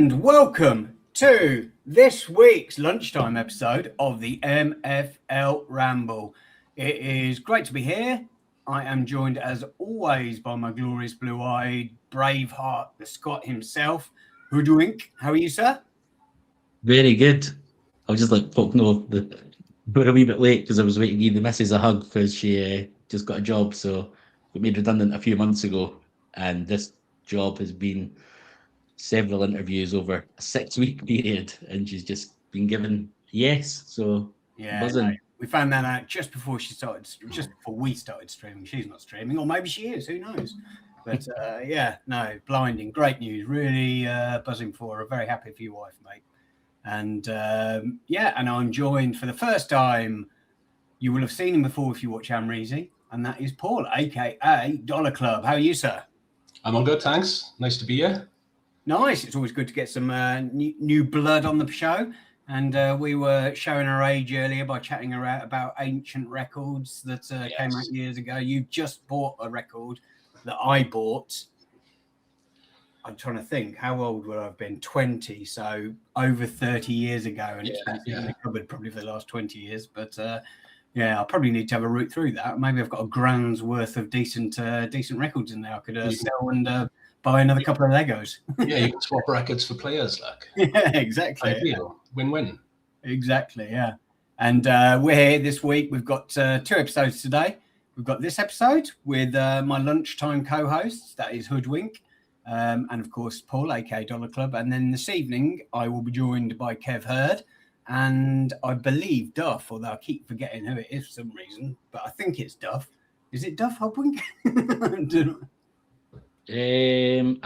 And welcome to this week's lunchtime episode of the MFL Ramble. It is great to be here. I am joined, as always, by my glorious blue-eyed Braveheart, the Scot himself, Hoodwink. How are you, sir? Very good. I was just like, fuck no, we're a wee bit late because I was waiting to give the missus a hug because she just got a job. So got made redundant a few months ago. And this job has been several interviews over a 6-week period. And she's just been given yes. So buzzing. No, we found that out just before we started streaming. She's not streaming, or maybe she is, who knows? But blinding. Great news. Really buzzing for her. Very happy for your wife, mate. And and I'm joined for the first time. You will have seen him before if you watch Amreezy, and that is Paul, aka Dollar Club. How are you, sir? I'm all good, thanks. Nice to be here. Nice. It's always good to get some new blood on the show. And we were showing our age earlier by chatting about ancient records that came out years ago. You just bought a record that I bought. I'm trying to think, how old would I have been? 20, so over 30 years ago. And it's been in the cupboard probably for the last 20 years. But I probably need to have a route through that. Maybe I've got a grand's worth of decent records in there I could sell and buy another couple of Legos. Yeah, you can swap records for players, like. Yeah, exactly. Ideal. Win-win. Exactly, yeah. And we're here this week. We've got 2 episodes today. We've got this episode with my lunchtime co-hosts. That is Hoodwink. And of course, Paul, aka Dollar Club. And then this evening, I will be joined by Kev Hurd and I believe Duff, although I keep forgetting who it is for some reason. But I think it's Duff. Is it Duff, Hoodwink? I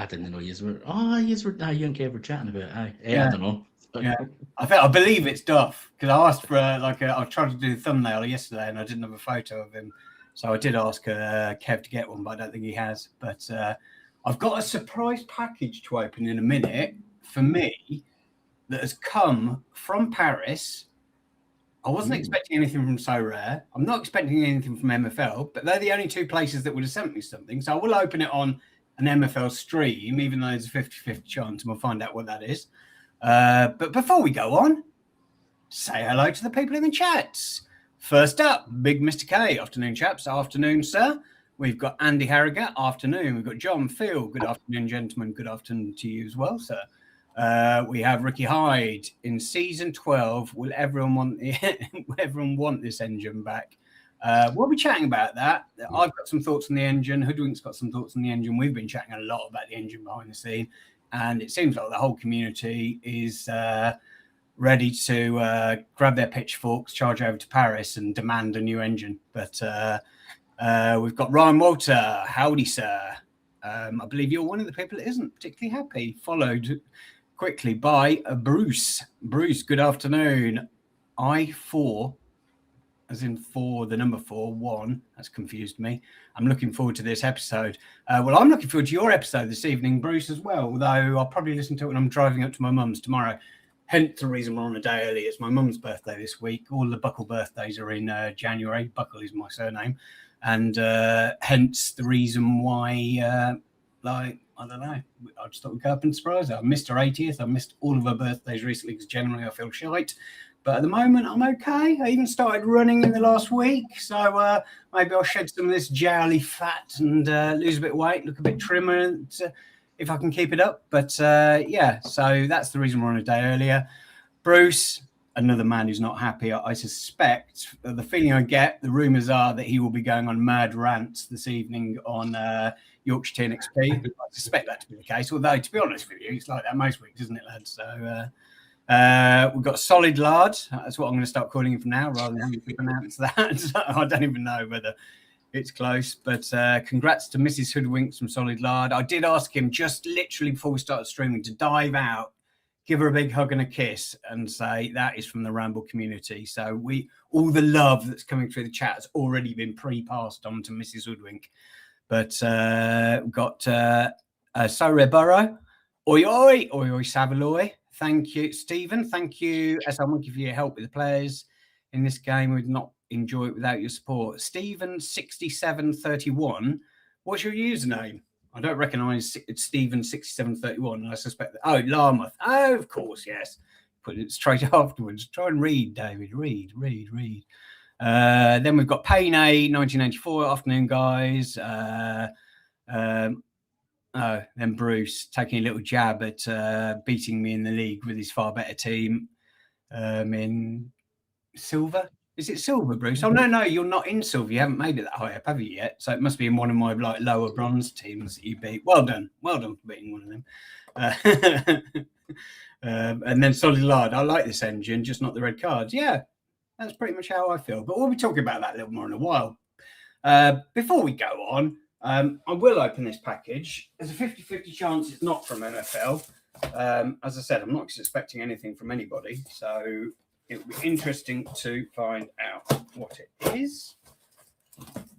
didn't know you were. Oh, you and Kev were chatting about it. I don't know. Yeah, I believe it's Duff because I asked for I tried to do the thumbnail yesterday and I didn't have a photo of him. So I did ask Kev to get one, but I don't think he has. But I've got a surprise package to open in a minute for me that has come from Paris. I wasn't expecting anything from So Rare. I'm not expecting anything from MFL, but they're the only 2 places that would have sent me something. So I will open it on an MFL stream, even though there's a 50-50 chance, and we'll find out what that is. But before we go on, say hello to the people in the chats. First up, Big Mr. K. Afternoon, chaps. Afternoon, sir. We've got Andy Harriger. Afternoon. We've got John Phil. Good afternoon, gentlemen. Good afternoon to you as well, sir. We have Ricky Hyde. In season 12, will everyone want this engine back? We'll be chatting about that. I've got some thoughts on the engine. Hoodwink's got some thoughts on the engine. We've been chatting a lot about the engine behind the scene. And it seems like the whole community is ready to grab their pitchforks, charge over to Paris and demand a new engine. But we've got Ryan Walter. Howdy, sir. I believe you're one of the people that isn't particularly happy. Followed quickly by Bruce. Bruce, good afternoon. I4, as in 4, the number 4, 1. That's confused me. I'm looking forward to this episode. I'm looking forward to your episode this evening, Bruce, as well, although I'll probably listen to it when I'm driving up to my mum's tomorrow. Hence the reason we're on a day early. It's my mum's birthday this week. All the Buckle birthdays are in January. Buckle is my surname. And hence the reason why, I don't know. I just thought we'd go up and surprise her. I missed her 80th. I missed all of her birthdays recently because generally I feel shite. But at the moment, I'm okay. I even started running in the last week. So maybe I'll shed some of this jowly fat and lose a bit of weight, look a bit trimmer if I can keep it up. But so that's the reason we're on a day earlier. Bruce, another man who's not happy. I suspect, the feeling I get, the rumours are that he will be going on mad rants this evening on Yorkshire TNXP. I suspect that to be the case. Although, to be honest with you, it's like that most weeks, isn't it, lads? So we've got Solid Lard. That's what I'm going to start calling him from now, rather than having to pronounce that. So I don't even know whether it's close. But congrats to Mrs. Hoodwinks from Solid Lard. I did ask him just literally before we started streaming to dive out, give her a big hug and a kiss and say that is from the Ramble community. So all the love that's coming through the chat has already been pre-passed on to Mrs. Hoodwink. But we've got So Rare Burrow. Oi, oi, oi, oi, Savaloy. Thank you, Stephen. Thank you, S11, for your help with the players in this game. We'd not enjoy it without your support. Stephen6731, what's your username? I don't recognise Stephen 6731, and I suspect that. Oh, Larmouth. Oh, of course, yes. Put it straight afterwards. Try and read, David. Read. Then we've got Payne A, 1984. Afternoon, guys. Then Bruce taking a little jab at beating me in the league with his far better team in silver. Is it silver, Bruce? Oh, no, you're not in silver. You haven't made it that high up, have you yet? So it must be in one of my like lower bronze teams that you beat. Well done for beating one of them. And then Solid Lard. I like this engine, just not the red cards. Yeah, that's pretty much how I feel. But we'll be talking about that a little more in a while. Before we go on, I will open this package. There's a 50-50 chance it's not from MFL. As I said, I'm not expecting anything from anybody. So it will be interesting to find out what it is.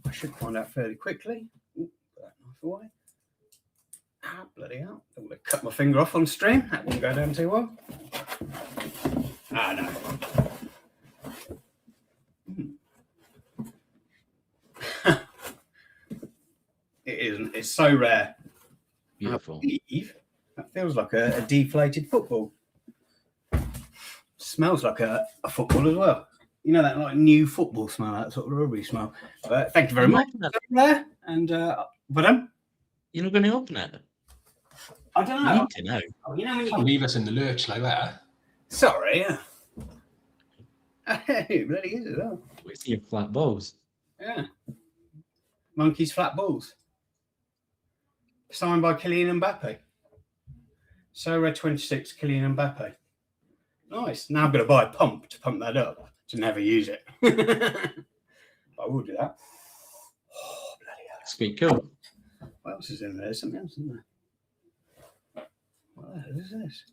I should find out fairly quickly. Ooh, put that knife away. Ah, bloody hell. I'm going to cut my finger off on stream. That wouldn't go down too well. Ah, no. It isn't. It's so rare. Beautiful. I believe that feels like a deflated football. Smells like a football as well. You know that like new football smell, that sort of rubbery smell. But thank you very much. There and but you're not going to open it. I don't know. You know. Oh, you know when you Can't leave us in the lurch like that. Sorry. Yeah. It bloody is as well. We see your flat balls. Yeah. Monkey's flat balls. Signed by Kylian Mbappe. So red 26, Kylian Mbappe. Nice. Now I'm going to buy a pump to pump that up to never use it. I will do that. Oh, bloody hell. Sweet, cool. What else is in there? There's something else in there. What the hell is this?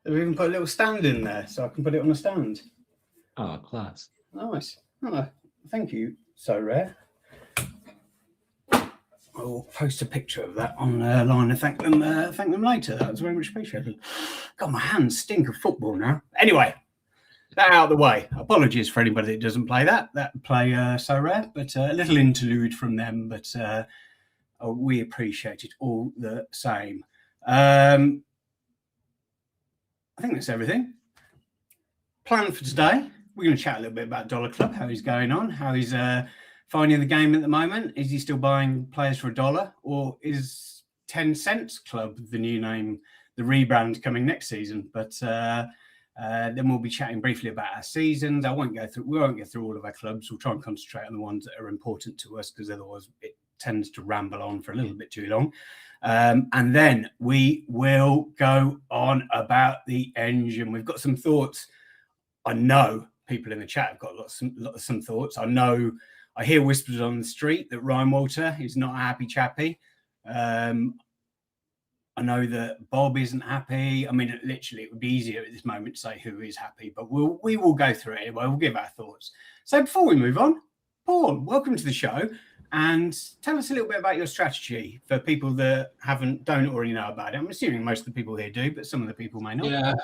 They've even put a little stand in there so I can put it on a stand. Oh, class. Nice. Oh, thank you, So Rare. I'll post a picture of that online and thank them later. That was very much appreciated. God, my hands stink of football now. Anyway, that out of the way. Apologies for anybody that doesn't play that play So Rare, but a little interlude from them, but we appreciate it all the same. I think that's everything. Plan for today. We're going to chat a little bit about Dollar Club, how he's going on, how he's finding the game at the moment. Is he still buying players for $1, or is 10 Cents Club the new name, the rebrand coming next season? But then we'll be chatting briefly about our seasons. We won't go through all of our clubs. We'll try and concentrate on the ones that are important to us, because otherwise it tends to ramble on for a little bit too long. And then we will go on about the engine. We've got some thoughts. I know people in the chat have got some thoughts. I hear whispers on the street that Ryan Walter is not a happy chappy. I know that Bob isn't happy. I mean, literally, it would be easier at this moment to say who is happy, but we will go through it anyway. We'll give our thoughts. So before we move on, Paul, welcome to the show. And tell us a little bit about your strategy for people that don't already know about it. I'm assuming most of the people here do, but some of the people may not. Yeah,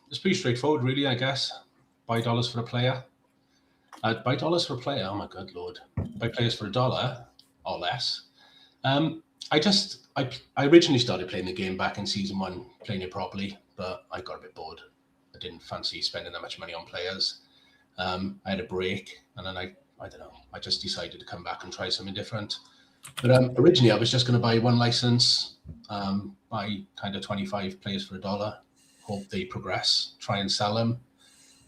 it's pretty straightforward, really, I guess. Buy dollars for a player. Buy dollars for a player. Oh my good lord! Buy players for $1 or less. I originally started playing the game back in season 1, playing it properly, but I got a bit bored. I didn't fancy spending that much money on players. I had a break, and then I don't know. I just decided to come back and try something different. But originally, I was just going to buy one license, buy kind of 25 players for $1, hope they progress, try and sell them,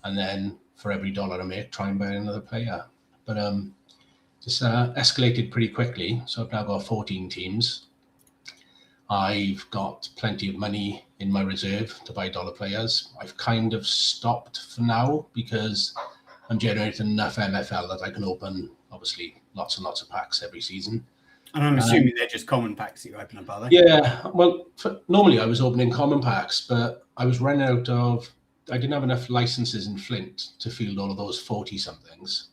and then for every $1 I make, try and buy another player. But this escalated pretty quickly. So I've now got 14 teams. I've got plenty of money in my reserve to buy $1 players. I've kind of stopped for now because I'm generating enough MFL that I can open, obviously, lots and lots of packs every season. And I'm assuming they're just common packs that you open up, are they? Yeah, well, normally I was opening common packs, but I was running out of... I didn't have enough licenses in Flint to field all of those 40-somethings.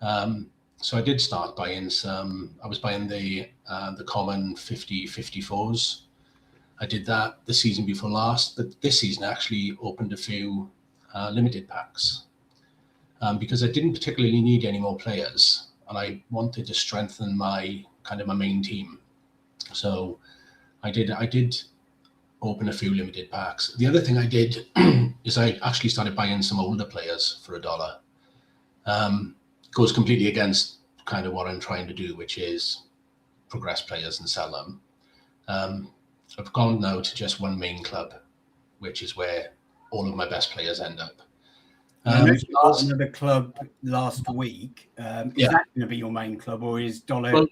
So I did start buying some... I was buying the common 50-54s. I did that the season before last, but this season I actually opened a few limited packs. Because I didn't particularly need any more players. and I wanted to strengthen my main team. So I did open a few limited packs. The other thing I did is I actually started buying some older players for $1. Goes completely against kind of what I'm trying to do, which is progress players and sell them. I've gone now to just one main club, which is where all of my best players end up. I noticed you bought another club last week. Is that going to be your main club, or is Dollar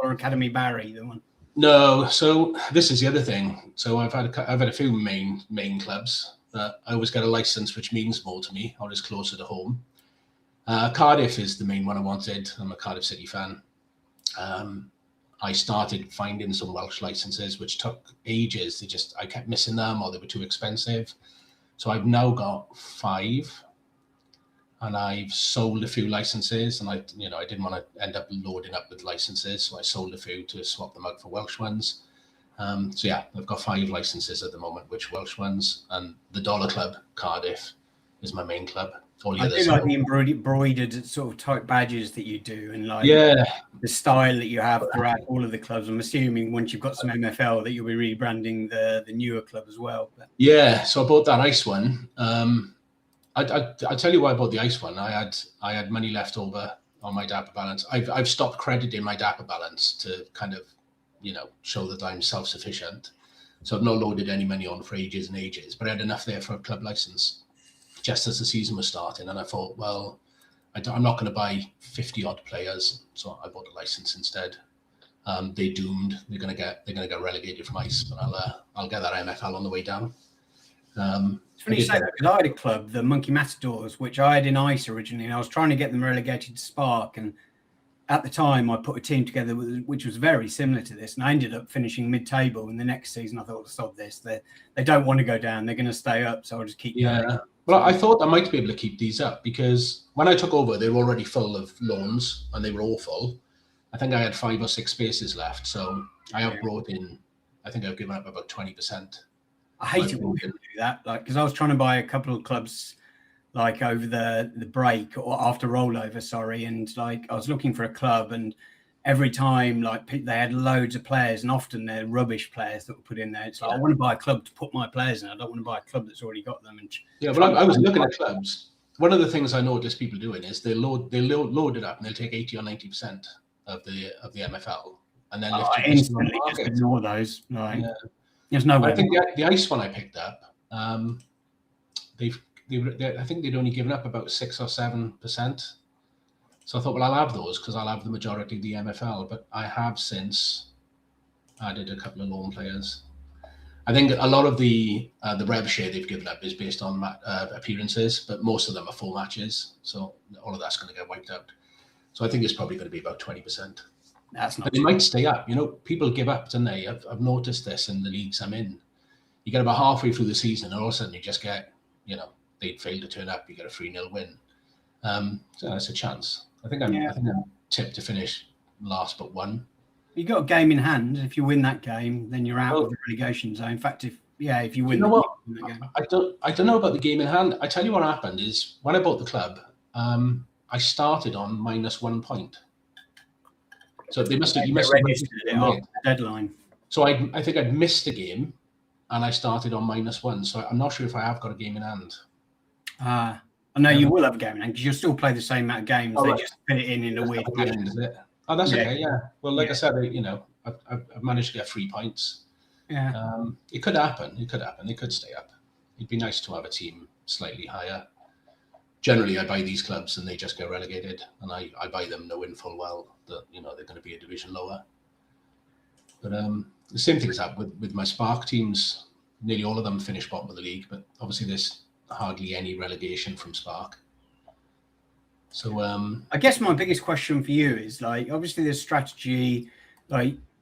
Academy Barry the one? No, so this is the other thing. So I've had a few main clubs. I always get a license, which means more to me, or is closer to home. Cardiff is the main one I wanted. I'm a Cardiff City fan. I started finding some Welsh licenses, which took ages. I kept missing them, or they were too expensive. So I've now got 5, and I've sold a few licenses, and I didn't want to end up loading up with licenses, so I sold a few to swap them out for Welsh ones. So yeah, I've got 5 licenses at the moment, which Welsh ones, and the Dollar Club Cardiff is my main club. I do like the embroidered sort of type badges that you do, and like the style that you have throughout all of the clubs. I'm assuming once you've got some MFL that you'll be rebranding the newer club as well. But. Yeah, so I bought that ice one. I'll tell you why I bought the ice one. I had money left over on my Dapper balance. I've stopped crediting my Dapper balance to kind of, show that I'm self-sufficient. So I've not loaded any money on for ages and ages, but I had enough there for a club license just as the season was starting. And I thought, well, I'm not going to buy 50 odd players. So I bought a license instead. They doomed. They're going to get relegated from ice, but I'll get that MFL on the way down. It's funny you say that, because I had a club, the Monkey Matadors, which I had in ice originally, and I was trying to get them relegated to Spark. And at the time, I put a team together which was very similar to this, and I ended up finishing mid-table. And the next season, I thought, stop this. They don't want to go down. They're going to stay up, so I'll just keep going. Well, I thought I might be able to keep these up, because when I took over, they were already full of loans, and they were all full. I think I had 5 or 6 spaces left, so I have brought in, I think I've given up about 20%. I hate it when people do that, because I was trying to buy a couple of clubs like over the break, or after rollover, sorry, and like I was looking for a club, and every time they had loads of players, and often they're rubbish players that were put in there. It's like I want to buy a club to put my players in. I don't want to buy a club that's already got them. And I was looking at clubs. One of the things I noticed people doing is they load it up, and they'll take 80 or 90% of the MFL, and then instantly just ignore those. Right? Yeah. There's no way. I think the ice one I picked up, I think they'd only given up about 6 or 7%. So I thought, well, I'll have those because I'll have the majority of the MFL. But I have since added a couple of loan players. I think a lot of the rev share they've given up is based on appearances, but most of them are 4 matches. So all of that's going to get wiped out. So I think it's probably going to be about 20%. That's not. But they might stay up. People give up, don't they? I've noticed this in the leagues I'm in. You get about halfway through the season, and all of a sudden you just get, they'd fail to turn up. You get a 3-0 win. So that's a chance. I think I'm tipped to finish last but one. You got a game in hand. If you win that game, then you're out of the relegation zone. In fact, if you win that game. I don't know about the game in hand. I tell you what happened is when I bought the club, I started on -1 point. So you must have registered it after the deadline. So I think I'd missed a game, and I started on -1. So I'm not sure if I have got a game in hand. I know you will have a game in hand because you'll still play the same amount of games. They just fit it in a weird way. Is it? Oh, that's okay. Yeah. Well, like I said, I've managed to get 3 points. Yeah. It could happen. They could stay up. It'd be nice to have a team slightly higher. Generally, I buy these clubs and they just get relegated, and I buy them knowing full well that they're going to be a division lower. But the same thing is that with my Spark teams. Nearly all of them finish bottom of the league, but obviously there's hardly any relegation from Spark. So I guess my biggest question for you is obviously there's strategy.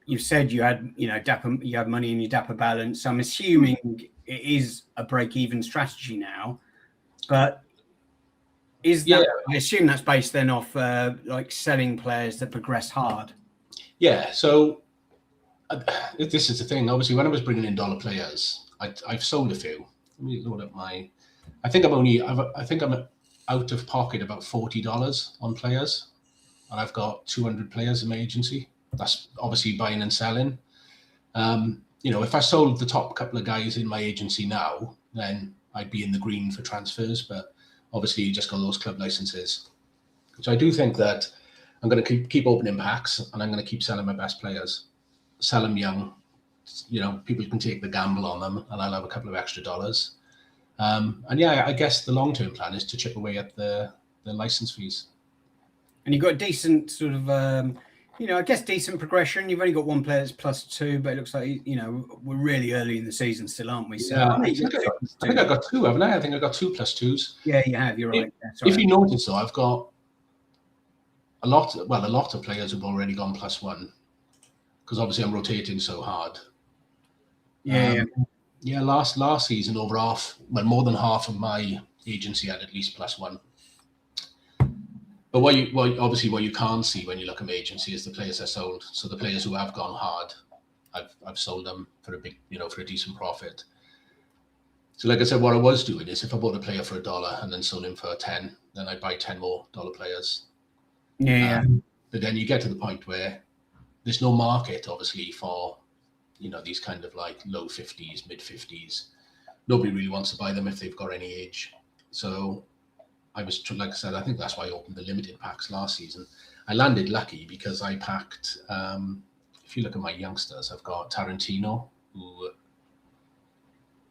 You've said you had Dapper, you have money in your Dapper balance. So I'm assuming it is a break-even strategy now, but. I assume that's based then off selling players that progress hard. Yeah. So this is the thing. Obviously, when I was bringing in dollar players, I've sold a few. Let me load up my. I think I'm out of pocket about $40 on players. and I've got 200 players in my agency. That's obviously buying and selling. If I sold the top couple of guys in my agency now, then I'd be in the green for transfers. But obviously, you just got those club licenses. So I do think that I'm going to keep opening packs, and I'm going to keep selling my best players. Sell them young. People can take the gamble on them, and I'll have a couple of extra dollars. I guess the long-term plan is to chip away at the license fees. And you've got a decent sort of, decent progression. You've only got one player that's +2, but it looks like, we're really early in the season still, aren't we? So yeah, I think I got 2, haven't I? I think I got 2 +2s. Yeah, you have. You're right. If you notice, though, I've got a lot of players who've already gone +1 because obviously I'm rotating so hard. Yeah. Last season, more than half of my agency had at least +1. But what you can't see when you look at my agency is the players I sold. So the players who have gone hard, I've sold them for a decent profit. So like I said, what I was doing is if I bought a player for $1 and then sold him for 10, then I'd buy 10 more dollar players. Yeah. But then you get to the point where there's no market, obviously, for these kind of like low 50s, mid 50s. Nobody really wants to buy them if they've got any age. So like I said, I think that's why I opened the limited packs last season. I landed lucky because I packed, if you look at my youngsters, I've got Tarantino, who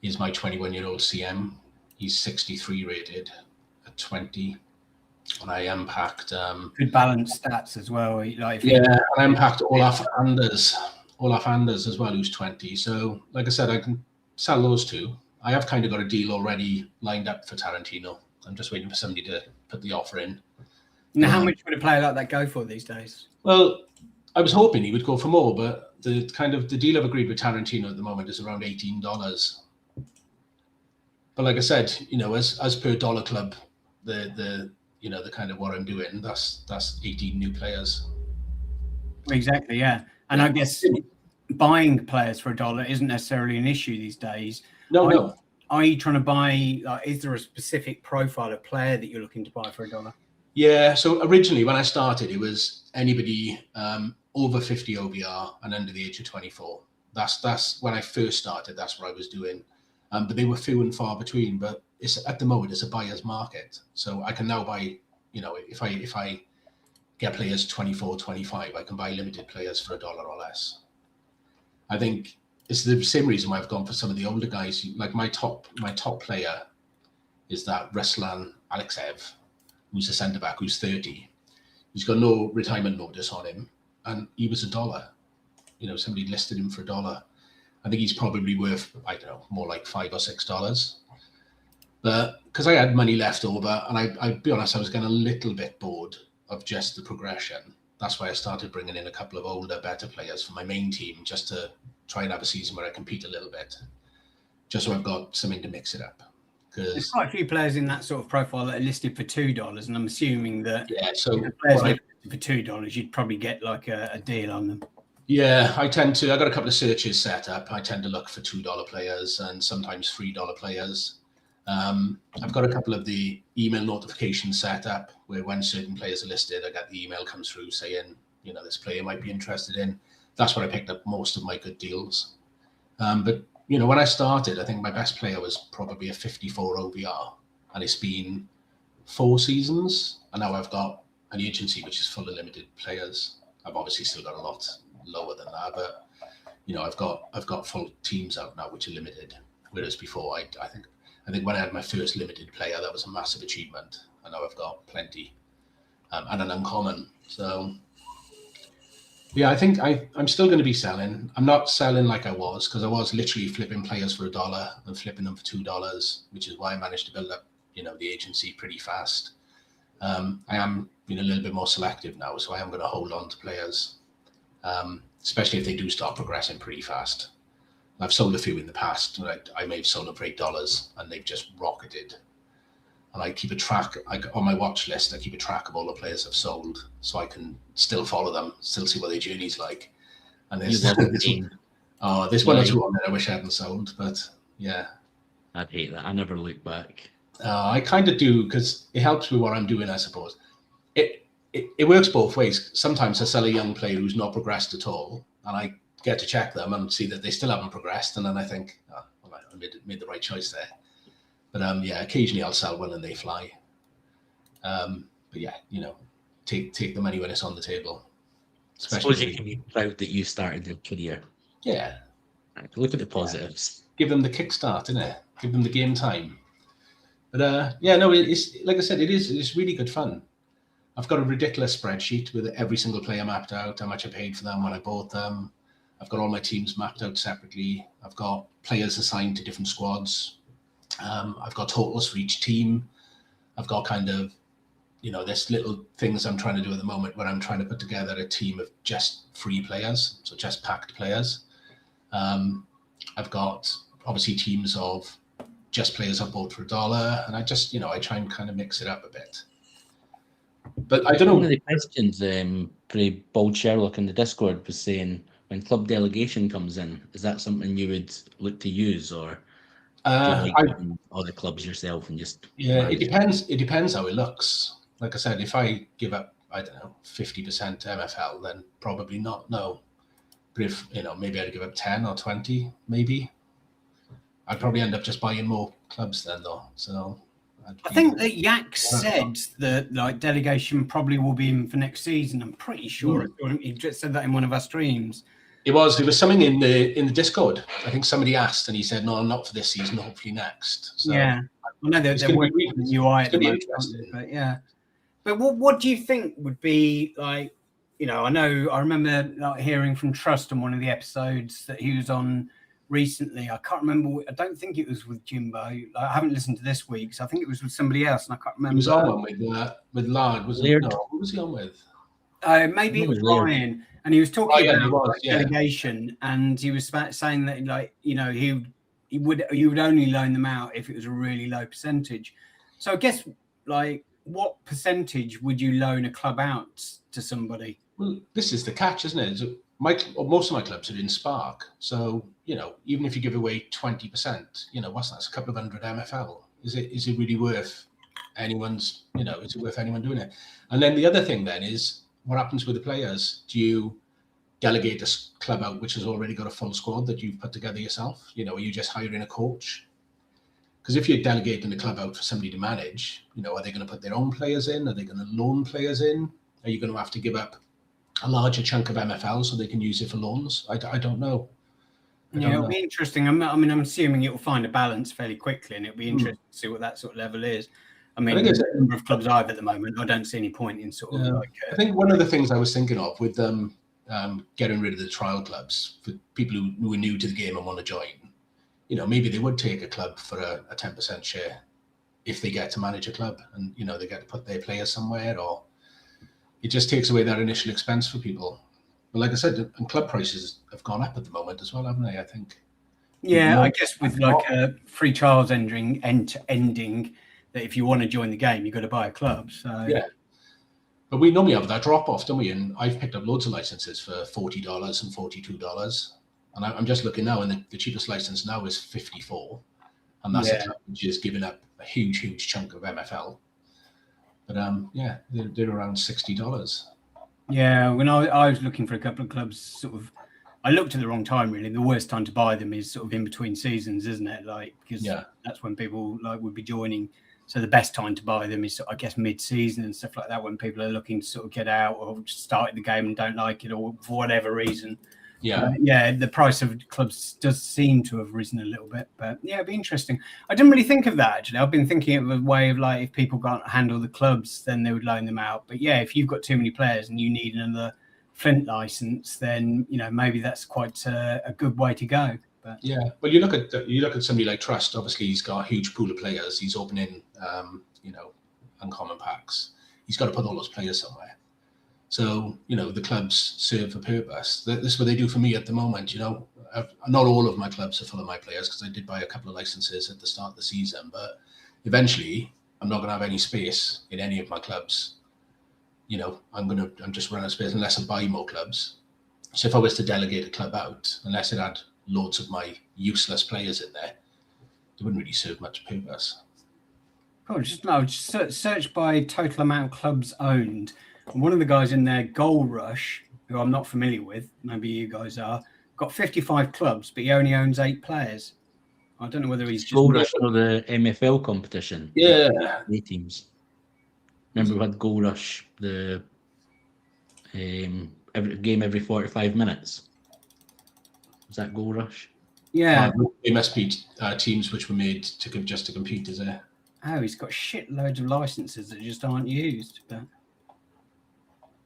is my 21-year-old CM. He's 63 rated at 20. And I unpacked... good balanced stats as well. And I unpacked Olaf Anders as well, who's 20. So, like I said, I can sell those 2. I have kind of got a deal already lined up for Tarantino. I'm just waiting for somebody to put the offer in. Now, how much would a player like that go for these days? Well, I was hoping he would go for more, but the deal I've agreed with Tarantino at the moment is around $18. But like I said, as per Dollar Club, the kind of what I'm doing, that's 18 new players. Exactly, yeah. And I guess buying players for $1 isn't necessarily an issue these days. No. Are you trying to buy, is there a specific profile of player that you're looking to buy for $1? Yeah, so originally when I started, it was anybody over 50 OBR and under the age of 24. That's when I first started, that's what I was doing. But they were few and far between, but at the moment it's a buyer's market. So I can now buy, if I get players 24, 25, I can buy limited players for $1 or less. I think it's the same reason why I've gone for some of the older guys. Like my top player is that Ruslan Alexev, who's a centre back, who's 30. He's got no retirement notice on him, and he was $1. Somebody listed him for $1. I think he's probably worth, I don't know, more like $5 or $6. But because I had money left over, and I'd be honest, I was getting a little bit bored of just the progression. That's why I started bringing in a couple of older, better players for my main team, just to try and have a season where I compete a little bit, just so I've got something to mix it up. There's quite a few players in that sort of profile that are listed for $2, and I'm assuming that so if the players listed for $2, you'd probably get like a deal on them. Yeah, I got a couple of searches set up. I tend to look for $2 players and sometimes $3 players. I've got a couple of the email notifications set up where when certain players are listed, I get the email comes through saying, this player might be interested in. That's where I picked up most of my good deals. But when I started, I think my best player was probably a 54 OBR, and it's been 4 seasons, and now I've got an agency which is full of limited players. I've obviously still got a lot lower than that, but I've got full teams out now which are limited. Whereas before, I think when I had my first limited player, that was a massive achievement, and now I've got plenty and an uncommon. So. Yeah, I think I'm still going to be selling. I'm not selling like I was, because I was literally flipping players for $1 and flipping them for $2, which is why I managed to build up, the agency pretty fast. I am being a little bit more selective now, so I am going to hold on to players, especially if they do start progressing pretty fast. I've sold a few in the past. I may have sold them for $8 and they've just rocketed. And I keep a track, on my watch list, I keep a track of all the players I've sold so I can still follow them, still see what their journey's like. And there's one or two on there I wish I hadn't sold, but yeah. I'd hate that. I never look back. I kind of do, because it helps with what I'm doing, I suppose. It it works both ways. Sometimes I sell a young player who's not progressed at all, and I get to check them and see that they still haven't progressed, and then I think, oh, well, I made the right choice there. But yeah, occasionally I'll sell one and they fly. But yeah, take the money when it's on the table. I suppose you can be proud that you started your career. Yeah. Look at the positives. Give them the kickstart, innit? Give them the game time. But yeah, no, it's like I said, it's really good fun. I've got a ridiculous spreadsheet with every single player mapped out, how much I paid for them when I bought them. I've got all my teams mapped out separately. I've got players assigned to different squads. I've got totals for each team. I've got kind of, there's little things I'm trying to do at the moment where I'm trying to put together a team of just free players, so just packed players. I've got obviously teams of just players I bought for $1, and I just, I try and kind of mix it up a bit. But I don't know. One of the questions, pretty Bold Sherlock in the Discord was saying, when club delegation comes in, is that something you would look to use, or do you like all the clubs yourself and just? Yeah, it depends. It depends how it looks. Like I said, if I give up, I don't know, 50% MFL, then probably not. No, but if maybe I'd give up 10 or 20, maybe. I'd probably end up just buying more clubs then, though. So. I think that Yak said that like delegation probably will be in for next season. I'm pretty sure he just said that in one of our streams. It was something in the Discord. I think somebody asked, and he said, "No, not for this season. Hopefully next." So, yeah, I know they're working on the UI at the moment, but yeah. But what do you think would be like? I remember like, hearing from Trust on one of the episodes that he was on recently. I can't remember. I don't think it was with Jimbo. I haven't listened to this week, so I think it was with somebody else, and I can't remember. He was on one with Lard. Was it? No, who was he on with? Maybe it was Ryan, and he was talking about delegation, and he was saying that like you would only loan them out if it was a really low percentage. So I guess like what percentage would you loan a club out to somebody? Well, this is the catch, isn't it? Most of my clubs are in Spark, so even if you give away 20%, what's that? It's a couple of hundred MFL. Is it really worth anyone's? Is it worth anyone doing it? And then the other thing then is what happens with the players? Do you delegate a club out which has already got a full squad that you've put together yourself? Are you just hiring a coach? Because if you're delegating the club out for somebody to manage, are they going to put their own players in? Are they going to loan players in? Are you going to have to give up a larger chunk of MFL so they can use it for loans? I don't know. It'll be interesting. I'm assuming it will find a balance fairly quickly, and it'll be interesting to see what that sort of level is. I mean, there's a number of clubs I have at the moment. I don't see any point in sort of like. I think one of the things I was thinking of with getting rid of the trial clubs for people who are new to the game and want to join, maybe they would take a club for a 10% share if they get to manage a club, and they get to put their players somewhere, or it just takes away that initial expense for people. But like I said, and club prices have gone up at the moment as well, haven't they? I think. Yeah, I guess with like free trials ending, that if you want to join the game, you've got to buy a club. So yeah, but we normally have that drop off, don't we? And I've picked up loads of licenses for $40 and $42, and I'm just looking now, and the cheapest license now is $54, and that's a club which is giving up a huge chunk of MFL. But yeah, they're around $60. Yeah, when I was looking for a couple of clubs, sort of, I looked at the wrong time. Really, the worst time to buy them is sort of in between seasons, isn't it? Like because that's when people like would be joining. So the best time to buy them is, I guess, mid-season and stuff like that, when people are looking to sort of get out or just started the game and don't like it, or for whatever reason. Yeah, the price of clubs does seem to have risen a little bit, but yeah, it'd be interesting. I didn't really think of that, actually. I've been thinking of a way of like, if people can't handle the clubs, then they would loan them out. But yeah, if you've got too many players and you need another Flint license, then maybe that's quite a good way to go. But yeah, well, you look at somebody like Trust. Obviously, he's got a huge pool of players. He's opening, uncommon packs. He's got to put all those players somewhere. So, the clubs serve a purpose. This is what they do for me at the moment. Not all of my clubs are full of my players, because I did buy a couple of licenses at the start of the season. But eventually, I'm not going to have any space in any of my clubs. I'm just running out of space unless I buy more clubs. So if I was to delegate a club out, unless it had loads of my useless players in there, it wouldn't really serve much purpose. Oh, just search by total amount of clubs owned. And one of the guys in there, Gold Rush, who I'm not familiar with, maybe you guys are, got 55 clubs, but he only owns 8 players. I don't know whether he's just Gold Rush for the MFL competition. Yeah. 8 teams. Remember we had Gold Rush, the every game every 45 minutes. Was that Gold Rush? Yeah. They must be teams which were made to compete, is it? Oh, he's got shitloads of licenses that just aren't used. But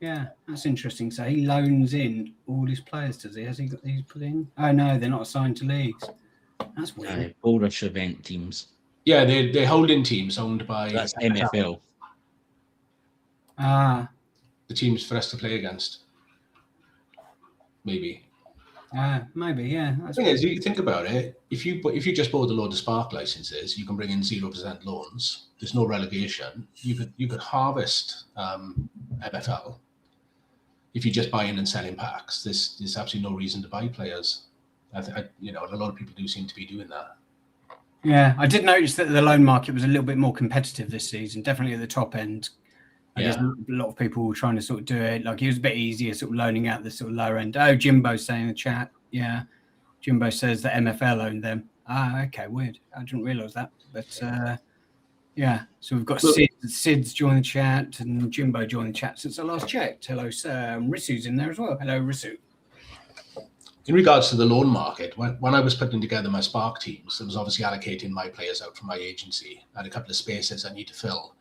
yeah, that's interesting. So he loans in all his players, does he? Has he got these put in? Oh no, they're not assigned to leagues. That's weird. Gold Rush event teams. Yeah, they're holding teams owned by That's MFL. Ah. The teams for us to play against. Maybe. Maybe, yeah. The thing is, you think about it, if you just bought a load of Spark licenses, you can bring in 0% loans. There's no relegation. You could harvest MFL if you just buy in and selling packs. There's absolutely no reason to buy players. A lot of people do seem to be doing that. Yeah, I did notice that the loan market was a little bit more competitive this season, definitely at the top end. I guess a lot of people were trying to sort of do it. Like, it was a bit easier sort of loaning out the sort of lower end. Oh, Jimbo's saying in the chat. Yeah. Jimbo says that MFL owned them. Okay, weird. I didn't realise that. But yeah, so we've got Sid's joined the chat and Jimbo joined the chat since I last checked. Hello, sir. Rissu's in there as well. Hello, Rissu. In regards to the loan market, when I was putting together my Spark teams, I was obviously allocating my players out from my agency. I had a couple of spaces I need to fill.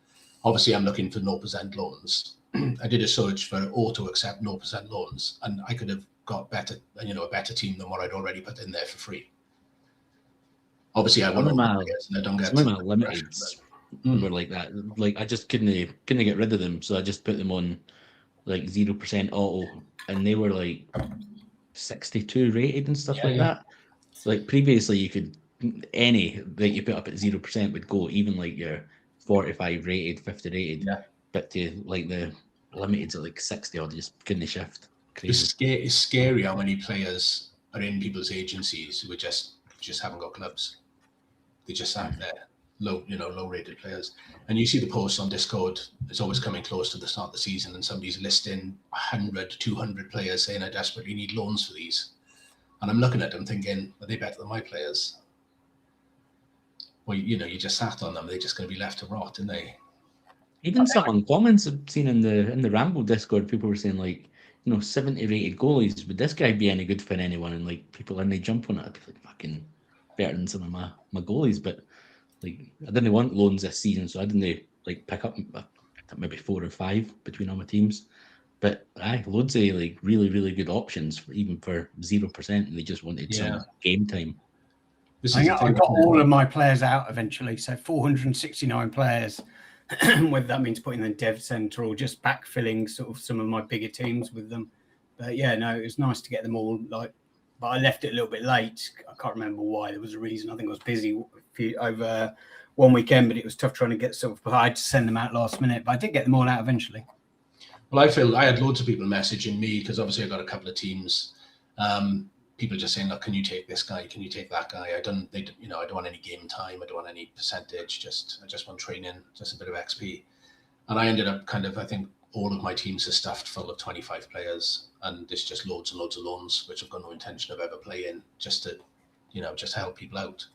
Obviously, I'm looking for 0% loans. I did a search for auto accept 0% loans, and I could have got a better team than what I'd already put in there for free. Obviously, I want players, and I don't get some of my limiteds were like that. Like, I just couldn't get rid of them, so I just put them on like 0% auto, and they were like 62 rated and stuff like that. So, like, previously, you could any that you put up at 0% would go, even like your 45 rated, 50 rated, but to like the limiteds at like 60 or just couldn't shift. It's scary how many players are in people's agencies who just haven't got clubs. They just sat there, low rated players. And you see the posts on Discord, it's always coming close to the start of the season and somebody's listing 100, 200 players saying I desperately need loans for these. And I'm looking at them thinking, are they better than my players? Well, you just sat on them. They're just going to be left to rot, aren't they? Even some comments I've seen in the Ramble Discord, people were saying like, 70 rated goalies, would this guy be any good for anyone? And like people, and they jump on it, I'd be like, fucking better than some of my goalies. But like, I didn't want loans this season, so I didn't like pick up maybe 4 or 5 between all my teams. But loads of like really, really good options even for 0%, and they just wanted some game time. I got all of my players out eventually, so 469 players. Whether that means putting them in dev center or just backfilling sort of some of my bigger teams with them. But yeah, no, it was nice to get them all. But I left it a little bit late. I can't remember why. There was a reason. I think I was busy over one weekend, but it was tough trying to get I had to send them out last minute, but I did get them all out eventually. Well, I had loads of people messaging me because obviously I got a couple of teams. People just saying, look, can you take this guy? Can you take that guy? I don't want any game time. I don't want any percentage. I just want training, just a bit of XP. And I ended up I think all of my teams are stuffed full of 25 players, and there's just loads and loads of loans, which I've got no intention of ever playing, just to help people out.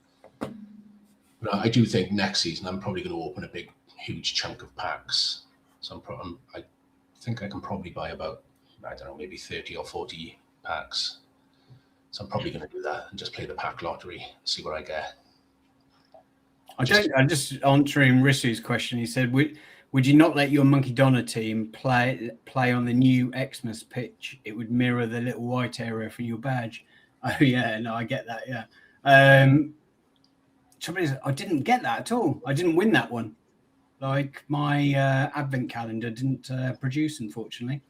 But I do think next season I'm probably going to open a big, huge chunk of packs. So I think I can probably buy about, I don't know, maybe 30 or 40 packs. So I'm probably going to do that and just play the pack lottery, see what I get. I'm just answering Rissu's question. He said, would you not let your Monkey Donna team play on the new Xmas pitch? It would mirror the little white area for your badge. Oh, yeah, no, I get that, yeah. Trouble is, I didn't get that at all. I didn't win that one. Like, my advent calendar didn't produce, unfortunately.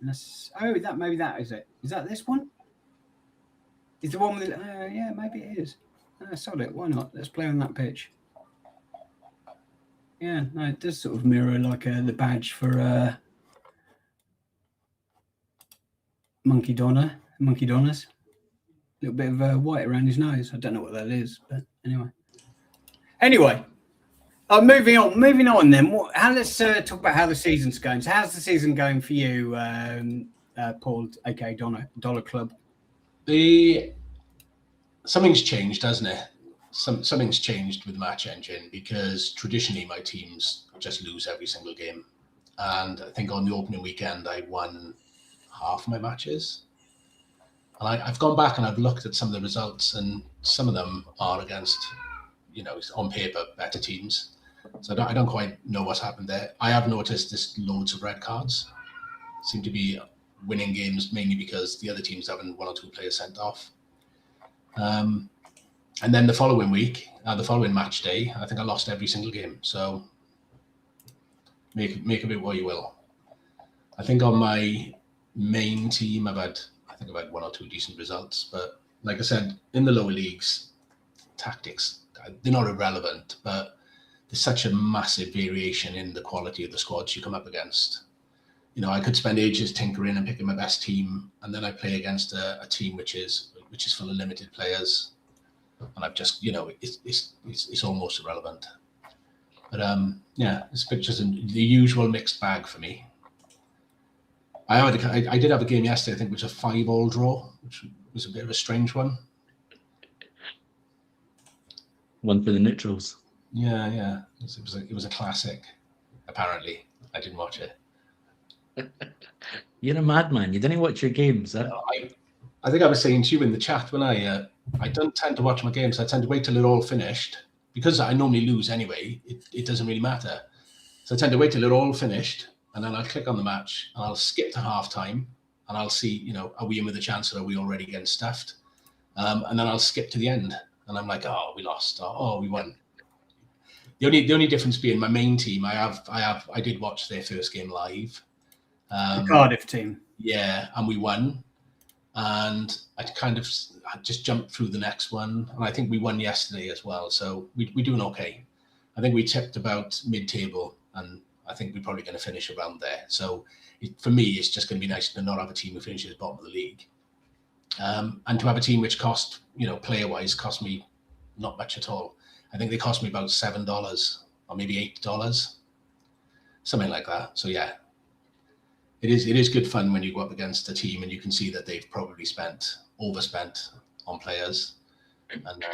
Maybe that is it. Is that this one? Is the one with yeah, maybe it is. Solid. Why not? Let's play on that pitch. Yeah, no, it does sort of mirror like the badge for Monkey Donnas. A little bit of white around his nose. I don't know what that is, but anyway. Moving on then. Let's talk about how the season's going. So how's the season going for you, Paul, aka Dollar Club? Something's changed, hasn't it? Something's changed with Match Engine, because traditionally my teams just lose every single game. And I think on the opening weekend, I won half my matches. And I've gone back and I've looked at some of the results, and some of them are against, on paper, better teams. So I don't quite know what's happened there. I have noticed there's loads of red cards. Seem to be winning games mainly because the other teams having 1 or 2 players sent off. And then the following week, the following match day, I think I lost every single game. So make of it what you will. I think on my main team, I've had 1 or 2 decent results. But like I said, in the lower leagues, tactics, they're not irrelevant, but there's such a massive variation in the quality of the squads you come up against. I could spend ages tinkering and picking my best team, and then I play against a team which is full of limited players, and I've just, it's almost irrelevant. But it's just the usual mixed bag for me. I did have a game yesterday, I think, which was a 5-all draw, which was a bit of a strange one. One for the neutrals. Yeah. It was a classic. Apparently, I didn't watch it. You're a madman. You didn't watch your games, huh? I think I was saying to you in the chat when I don't tend to watch my games. I tend to wait till they're all finished, because I normally lose anyway. It doesn't really matter. So I tend to wait till they're all finished, and then I'll click on the match and I'll skip to halftime, and I'll see, are we in with a chance, or are we already getting stuffed? And then I'll skip to the end, and I'm like, oh, we lost, oh, we won. The only difference being my main team, I did watch their first game live. The Cardiff team. Yeah, and we won. And I just jumped through the next one. And I think we won yesterday as well. So we're doing okay. I think we tipped about mid-table, and I think we're probably going to finish around there. So for me, it's just going to be nice to not have a team who finishes bottom of the league. And to have a team which cost, player-wise, cost me not much at all. I think they cost me about $7 or maybe $8, something like that. So yeah. It is good fun when you go up against a team and you can see that they've probably overspent on players, and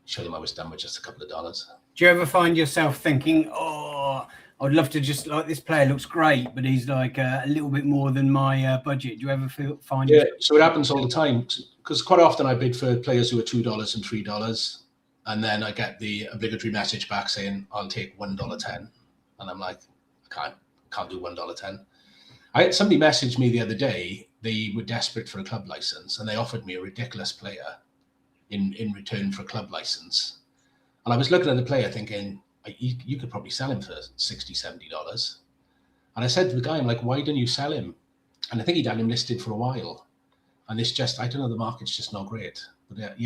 show them I was done with just a couple of dollars. Do you ever find yourself thinking, oh, I'd love to just, like, this player looks great, but he's like a little bit more than my budget? Do you ever find? Yeah, so it happens all the time, because quite often I bid for players who are $2 and $3, and then I get the obligatory message back saying I'll take $1.10, and I'm like, I can't do $1.10. I had somebody message me the other day. They were desperate for a club license, and they offered me a ridiculous player in return for a club license. And I was looking at the player thinking, you could probably sell him for $60, $70. And I said to the guy, I'm like, why didn't you sell him? And I think he'd had him listed for a while. And it's just, I don't know, the market's just not great. But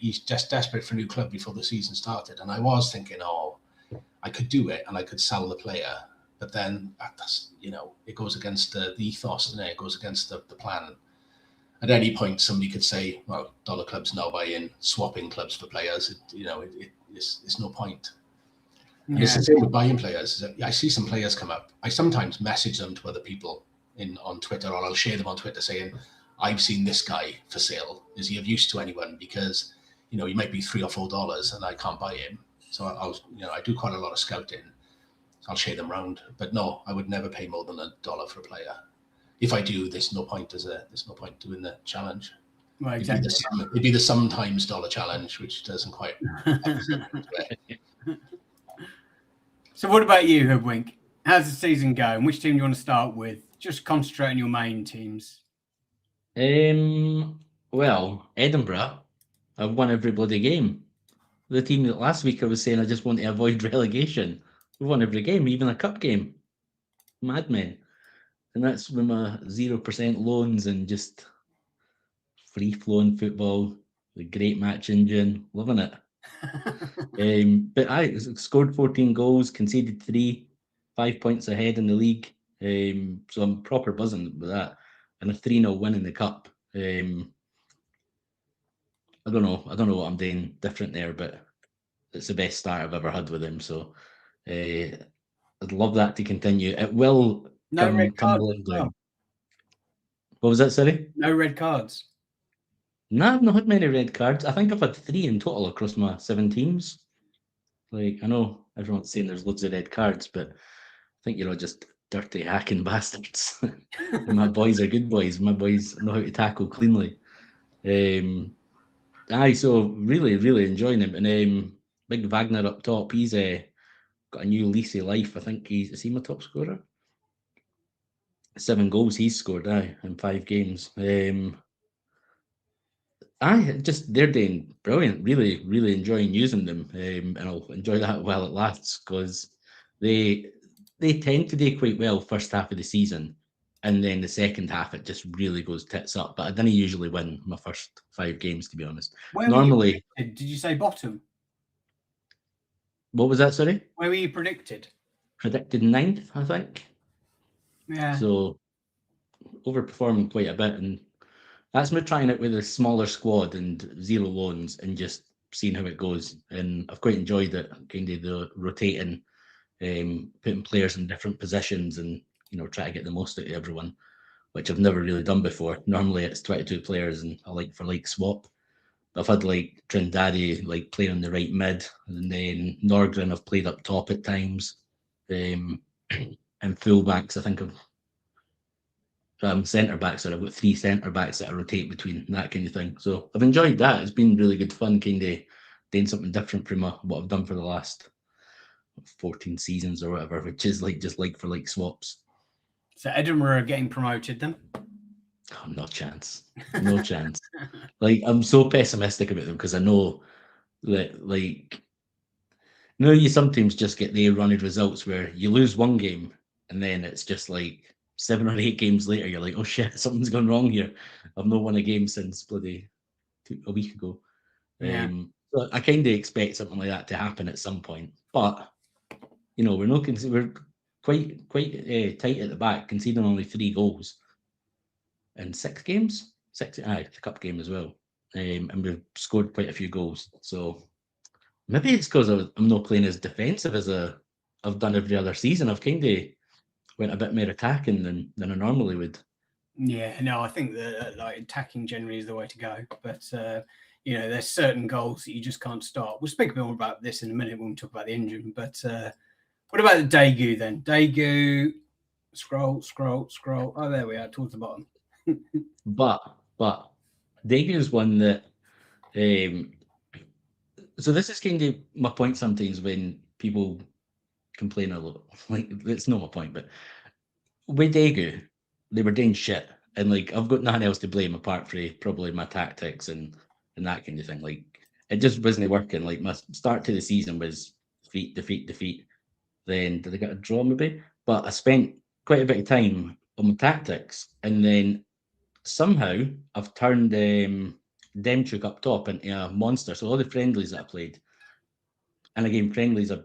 he's just desperate for a new club before the season started. And I was thinking, I could do it and I could sell the player. But then that's, it goes against the ethos, doesn't it? It goes against the plan. At any point, somebody could say, well, Dollar Club's now buying, swapping clubs for players. It's no point. Yeah. And it's the same with buying players. I see some players come up. I sometimes message them to other people on Twitter, or I'll share them on Twitter saying, I've seen this guy for sale. Is he of use to anyone? Because, he might be $3 or $4 and I can't buy him. So I do quite a lot of scouting. I'll share them around, but no, I would never pay more than $1 for a player. If I do, there's no point doing the challenge. Right, exactly. It'd be the sometimes dollar challenge, which doesn't quite. So what about you, Hoodwink? How's the season going? Which team do you want to start with? Just concentrate on your main teams. Well, Edinburgh, I've won every bloody game. The team that last week I was saying I just want to avoid relegation. We've won every game, even a cup game. Madmen. And that's with my 0% loans and just free-flowing football, the great match engine, loving it. But I scored 14 goals, conceded 3, 5 points ahead in the league. So I'm proper buzzing with that. And a 3-0 win in the cup. I don't know what I'm doing different there, but it's the best start I've ever had with him. So I'd love that to continue. It will No red come cards. along down. Oh, What was that, sorry? no red cards. No, I've not had many red cards. I think I've had 3 in total across my 7 teams. Like, I know everyone's saying there's loads of red cards, but I think you're all just dirty hacking bastards. My boys are good boys. My boys know how to tackle cleanly. So really, really enjoying him. And Big Wagner up top, he's got a new lease of life. I think is he my top scorer? 7 goals he's scored, in 5 games. They're doing brilliant. Really, really enjoying using them, and I'll enjoy that while it lasts because they tend to do quite well first half of the season, and then the second half it just really goes tits up. But I didn't usually win my first 5 games, to be honest. Where Normally, were you predicted? Did you say bottom? what was that? Sorry, Where were you predicted? predicted 9th, I think. Yeah. So overperforming quite a bit, and that's me trying it with a smaller squad and 0 loans and just seeing how it goes. And I've quite enjoyed it, kind of the rotating, putting players in different positions and try to get the most out of everyone, which I've never really done before. Normally it's 22 players and a like for like swap. I've had like Trindade like playing on the right mid, and then Norgren I've played up top at times, and fullbacks I think centre backs, or I've got 3 centre backs that I rotate between, that kind of thing. So I've enjoyed that. It's been really good fun, kind of doing something different from what I've done for the last 14 seasons or whatever, which is like just like for like swaps. So Edinburgh are getting promoted then? Oh, no chance. No chance. Like, I'm so pessimistic about them because I know that, like, you sometimes just get the running results where you lose one game and then it's just like 7 or 8 games later, you're like, oh shit, something's gone wrong here. I've not won a game since bloody a week ago. Yeah. So I kind of expect something like that to happen at some point. But, we're quite tight at the back, conceding only 3 goals in 6 games. The cup game as well. And we've scored quite a few goals. So maybe it's because I'm not playing as defensive as I've done every other season. I've kind of went a bit more attacking than I normally would. Yeah, no, I think that like attacking generally is the way to go. But there's certain goals that you just can't stop. We'll speak more about this in a minute when we talk about the engine. But what about the Daegu then? Daegu, scroll. Oh, there we are, towards the bottom. But Daegu is one that. So this is kind of my point sometimes when people complain a lot. Like, it's not my point, but with Daegu, they were doing shit. And like, I've got nothing else to blame apart from probably my tactics and that kind of thing. Like, it just wasn't working. Like, my start to the season was defeat. Then did I get a draw maybe? But I spent quite a bit of time on my tactics, and then somehow I've turned Demchuk up top into a monster. So all the friendlies that I played, and again, friendlies I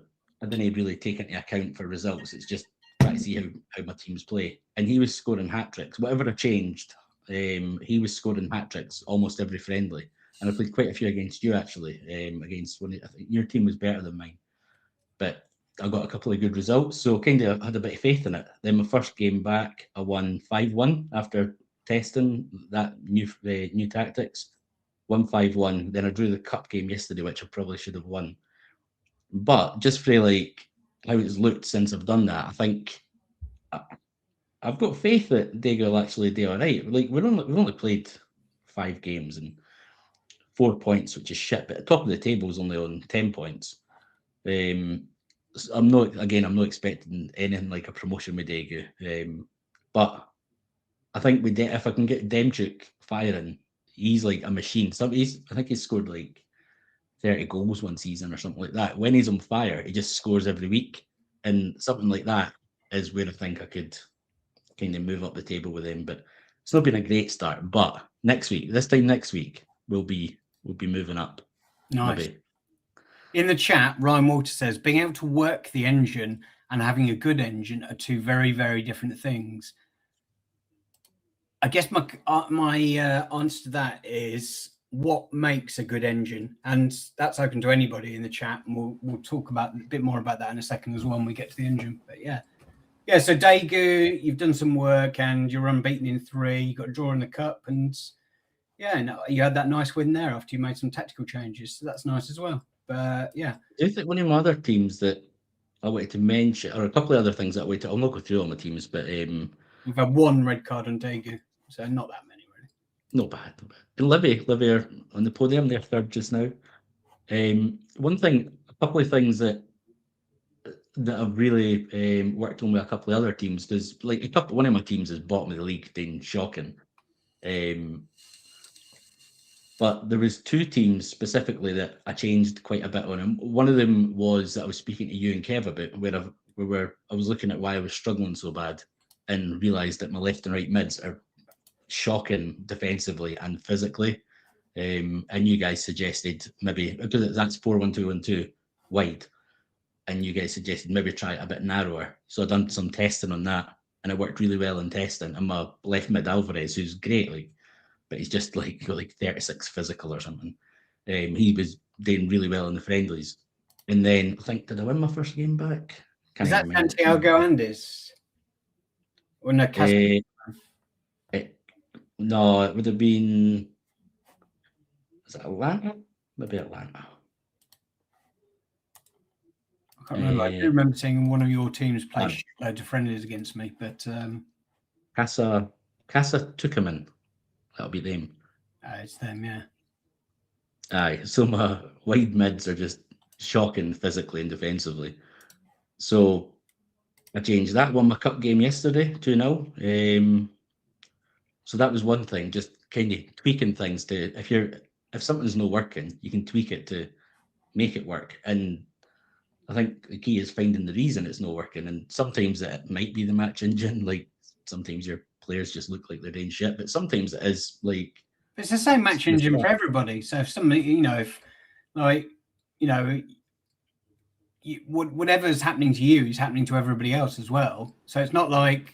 didn't really take into account for results. It's just try to see how my teams play. And he was scoring hat tricks. Whatever I changed, he was scoring hat tricks almost every friendly. And I played quite a few against you actually. Against one, I think your team was better than mine, but I got a couple of good results. So kind of had a bit of faith in it. Then my first game back, I won 5-1 after testing that new tactics. Won 5-1. Then I drew the cup game yesterday, which I probably should have won. But just for like how it's looked since I've done that, I think I've got faith that Daegu will actually do all right. Like we've only played 5 games and 4 points, which is shit. But the top of the table is only on 10 points. I'm not expecting anything like a promotion with Daegu. But I think if I can get Demchuk firing, he's like a machine. I think he's scored like 30 goals one season or something like that. When he's on fire, he just scores every week. And something like that is where I think I could kind of move up the table with him. But it's not been a great start. But this time next week, we'll be moving up. Nice. Maybe. In the chat, Ryan Walter says, being able to work the engine and having a good engine are 2 very, very different things. I guess my answer to that is what makes a good engine, and that's open to anybody in the chat. And we'll talk about a bit more about that in a second as well when we get to the engine. But yeah. So Daegu, you've done some work and you're unbeaten in 3. You got a draw in the cup, and you had that nice win there after you made some tactical changes. So that's nice as well. But yeah, Do you think one of my other teams that I wanted to mention, or a couple of other things that I wanted to, I'll not go through all my teams, but we've had 1 red card on Daegu, so not that many really. Not bad. And Livy are on the podium. They're third just now. One thing, a couple of things that I've really worked on with a couple of other teams. There's like one of my teams is bottom of the league, being shocking. But there was 2 teams specifically that I changed quite a bit on. And one of them was that I was speaking to you and Kev about, where I was looking at why I was struggling so bad, and realised that my left and right mids are shocking defensively and physically. And you guys suggested maybe, because that's 4-1-2-1-2 wide, and you guys suggested maybe try it a bit narrower. So I've done some testing on that, and it worked really well in testing. And my left mid Alvarez, who's great, but he's just got 36 physical or something. He was doing really well in the friendlies. And then I think, did I win my first game back? Is that Santiago Andes? Or no, no, it would have been, is it Atlanta? Maybe Atlanta. I can't remember. I do remember seeing one of your teams play loads of friendlies against me, but Casa Tuckerman. That'll be them. It's them, yeah. Aye, so my wide mids are just shocking physically and defensively. So I changed that. Won my cup game yesterday, 2-0. So that was one thing, just kind of tweaking things to, if something's not working, you can tweak it to make it work. And I think the key is finding the reason it's not working. And sometimes it might be the match engine, like sometimes your players just look like they're doing shit, but sometimes it is like, it's the same match engine for everybody. So if somebody, whatever's happening to you is happening to everybody else as well. So it's not like,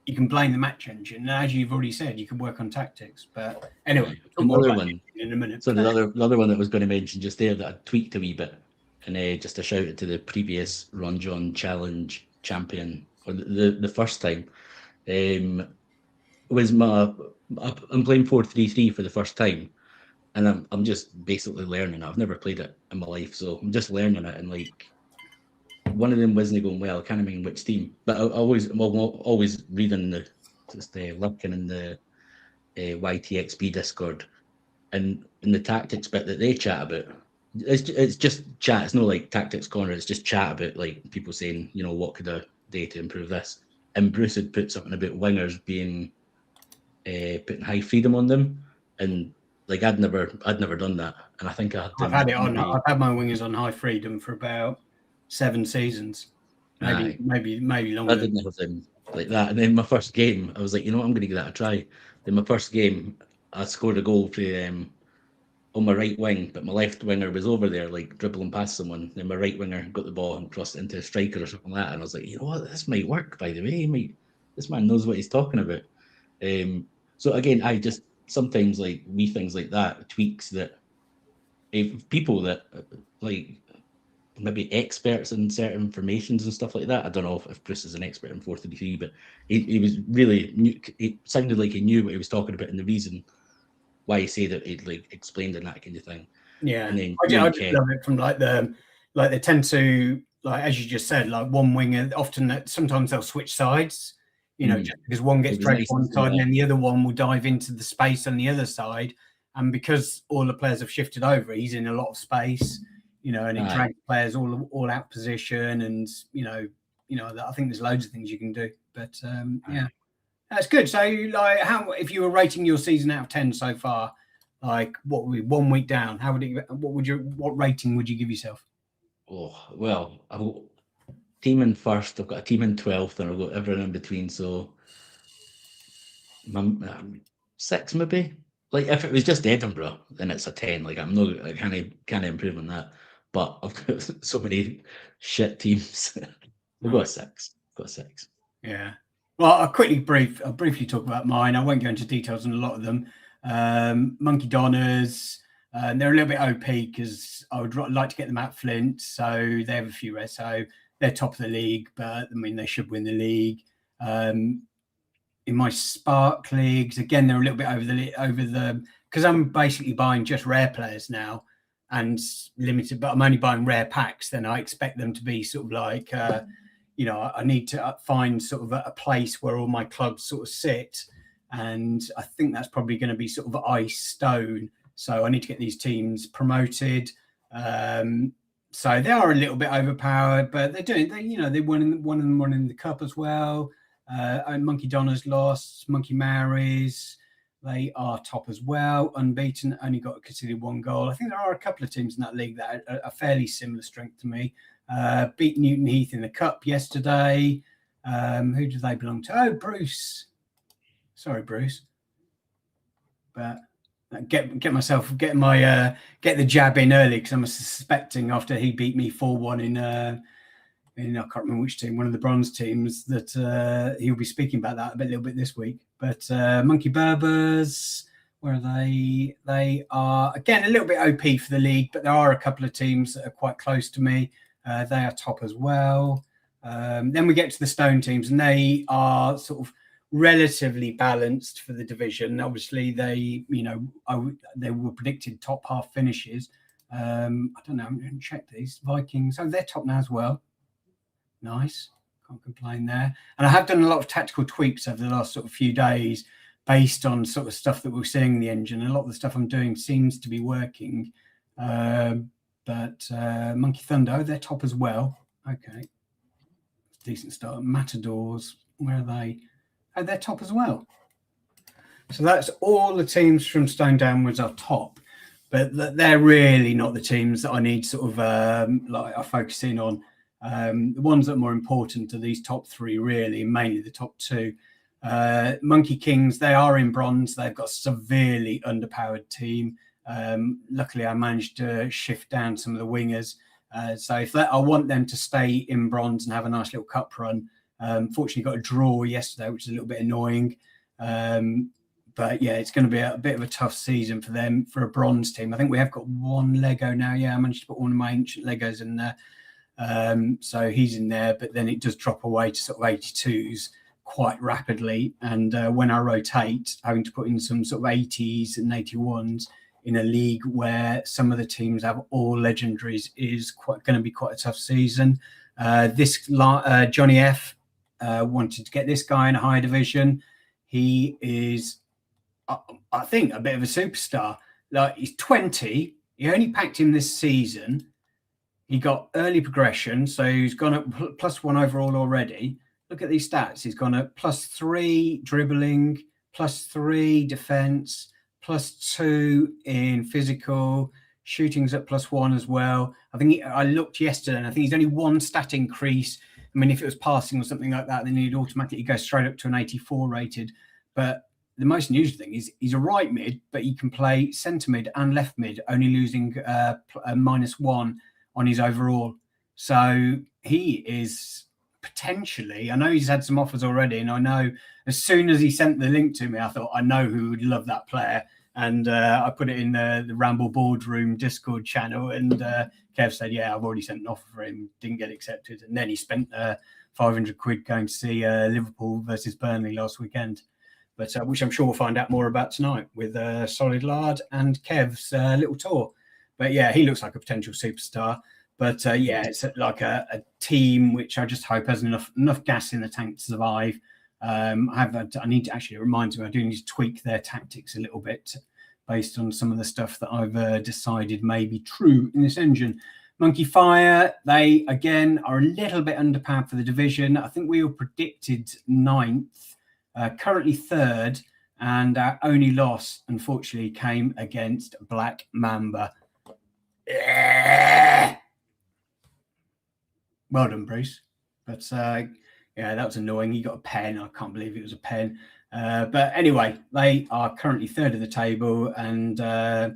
you can blame the match engine. And as you've already said, you can work on tactics. But anyway, another one in a minute. So the other one that I was going to mention just there that I tweaked a wee bit, and just a shout out to the previous Ron John Challenge champion, or the first time, was I'm playing 4-3-3 for the first time, and I'm just basically learning. I've never played it in my life, so I'm just learning it, and one of them wasn't going well. I can't remember which team, but I always reading lurking in the YTXB Discord, and in the tactics bit that they chat about, it's just chat. It's not like tactics corner. It's just chat about people saying, what could I do to improve this. And Bruce had put something about wingers being putting high freedom on them, and I'd never done that, and I think I've had it on. I've had my wingers on high freedom for about 7 seasons, maybe longer. I didn't have them like that. And then my first game, I was like, I'm going to give that a try. Then my first game, I scored a goal for on my right wing, but my left winger was over there, dribbling past someone. Then my right winger got the ball and crossed it into a striker or something like that. And I was like, this might work, by the way. This man knows what he's talking about. So again, I just sometimes wee things like that, tweaks that if people that maybe experts in certain informations and stuff like that. I don't know if Bruce is an expert in 4-3-3, but he was really new. It sounded like he knew what he was talking about and the reason why he said it. He'd explained and that kind of thing. Yeah, and then I just love it from they tend to as you just said, one winger. Often sometimes they'll switch sides. Just because one gets dragged one side and then the other one will dive into the space on the other side, and because all the players have shifted over, he's in a lot of space. And it drags players all out position, and I think there's loads of things you can do. But yeah, that's good. So how, if you were rating your season out of 10 so far, what would be 1 week down? What rating would you give yourself? Oh well, I've got a team in first. I've got a team in 12th, and I've got everyone in between. So 6 maybe. If it was just Edinburgh, then it's a 10. I can't improve on that. But I've got so many shit teams. I've got a 6. Yeah. Well, I'll briefly talk about mine. I won't go into details on a lot of them. Monkey Donners, they're a little bit OP because I would like to get them at Flint. So they have a few rest. So they're top of the league, but I mean, they should win the league. In my Spark leagues, again, they're a little bit over the because I'm basically buying just rare players now and limited, but I'm only buying rare packs. Then I expect them to be sort of like, you know, I need to find sort of a place where all my clubs sort of sit. And I think that's probably going to be sort of ice stone. So I need to get these teams promoted. So they are a little bit overpowered, but they're doing, they won in the cup as well. Monkey Donna's lost, Monkey Mary's, they are top as well, unbeaten, only got conceded 1 goal. I think there are a couple of teams in that league that are fairly similar strength to me. Beat Newton Heath in the cup yesterday. Who do they belong to? Oh, Bruce. Sorry, Bruce. But get the jab in early because I'm suspecting after he beat me 4-1 in I can't remember which team, one of the bronze teams, that he'll be speaking about that a little bit this week. But Monkey Berbers, where are they? They are, again, a little bit OP for the league, but there are a couple of teams that are quite close to me. They are top as well. Then we get to the stone teams, and they are sort of relatively balanced for the division. Obviously, they were predicted top half finishes. I don't know, I'm going to check these. Vikings, they're top now as well. Nice. Can't complain there. And I have done a lot of tactical tweaks over the last sort of few days based on sort of stuff that we're seeing in the engine. And a lot of the stuff I'm doing seems to be working. But Monkey Thunder, they're top as well. Okay. Decent start. Matadors, where are they? Oh, they're top as well. So that's all the teams from Stone downwards are top. But they're really not the teams that I need sort of like I focus in on. The ones that are more important are these top 3, really, mainly the top 2. Monkey Kings, they are in bronze. They've got a severely underpowered team. Luckily, I managed to shift down some of the wingers. So I want them to stay in bronze and have a nice little cup run. Fortunately, got a draw yesterday, which is a little bit annoying. But yeah, it's going to be a bit of a tough season for them for a bronze team. I think we have got 1 Lego now. Yeah, I managed to put one of my ancient Legos in there. So he's in there, but then it does drop away to sort of 82s quite rapidly. And when I rotate, having to put in some sort of 80s and 81s in a league where some of the teams have all legendaries is going to be quite a tough season. Johnny F wanted to get this guy in a higher division. He is, I think, a bit of a superstar. Like, he's 20. He only packed him this season. He got early progression, so he's gone up +1 overall already. Look at these stats. He's gone up +3 dribbling, +3 defense, +2 in physical. Shooting's at +1 as well. I think I looked yesterday, and I think he's only 1 stat increase. I mean, if it was passing or something like that, then he'd automatically go straight up to an 84 rated. But the most unusual thing is he's a right mid, but he can play centre mid and left mid, only losing -1 on his overall. So he is potentially, I know he's had some offers already, and I know as soon as he sent the link to me, I thought, I know who would love that player. And I put it in the Ramble boardroom Discord channel, and Kev said, yeah, I've already sent an offer for him, didn't get accepted. And then he spent 500 quid going to see Liverpool versus Burnley last weekend, but which I'm sure we'll find out more about tonight with Solid Lard and Kev's little tour. But yeah, he looks like a potential superstar. But yeah, it's like a team which I just hope has enough gas in the tank to survive. I need to actually remind me, I do need to tweak their tactics a little bit based on some of the stuff that I've decided may be true in this engine. Monkey Fire, they again are a little bit underpowered for the division. I think we were predicted 9th, currently 3rd, and our only loss, unfortunately, came against Black Mamba. Well done, Bruce. But yeah, that was annoying. He got a pen. I can't believe it was a pen. But anyway, they are currently 3rd of the table, and I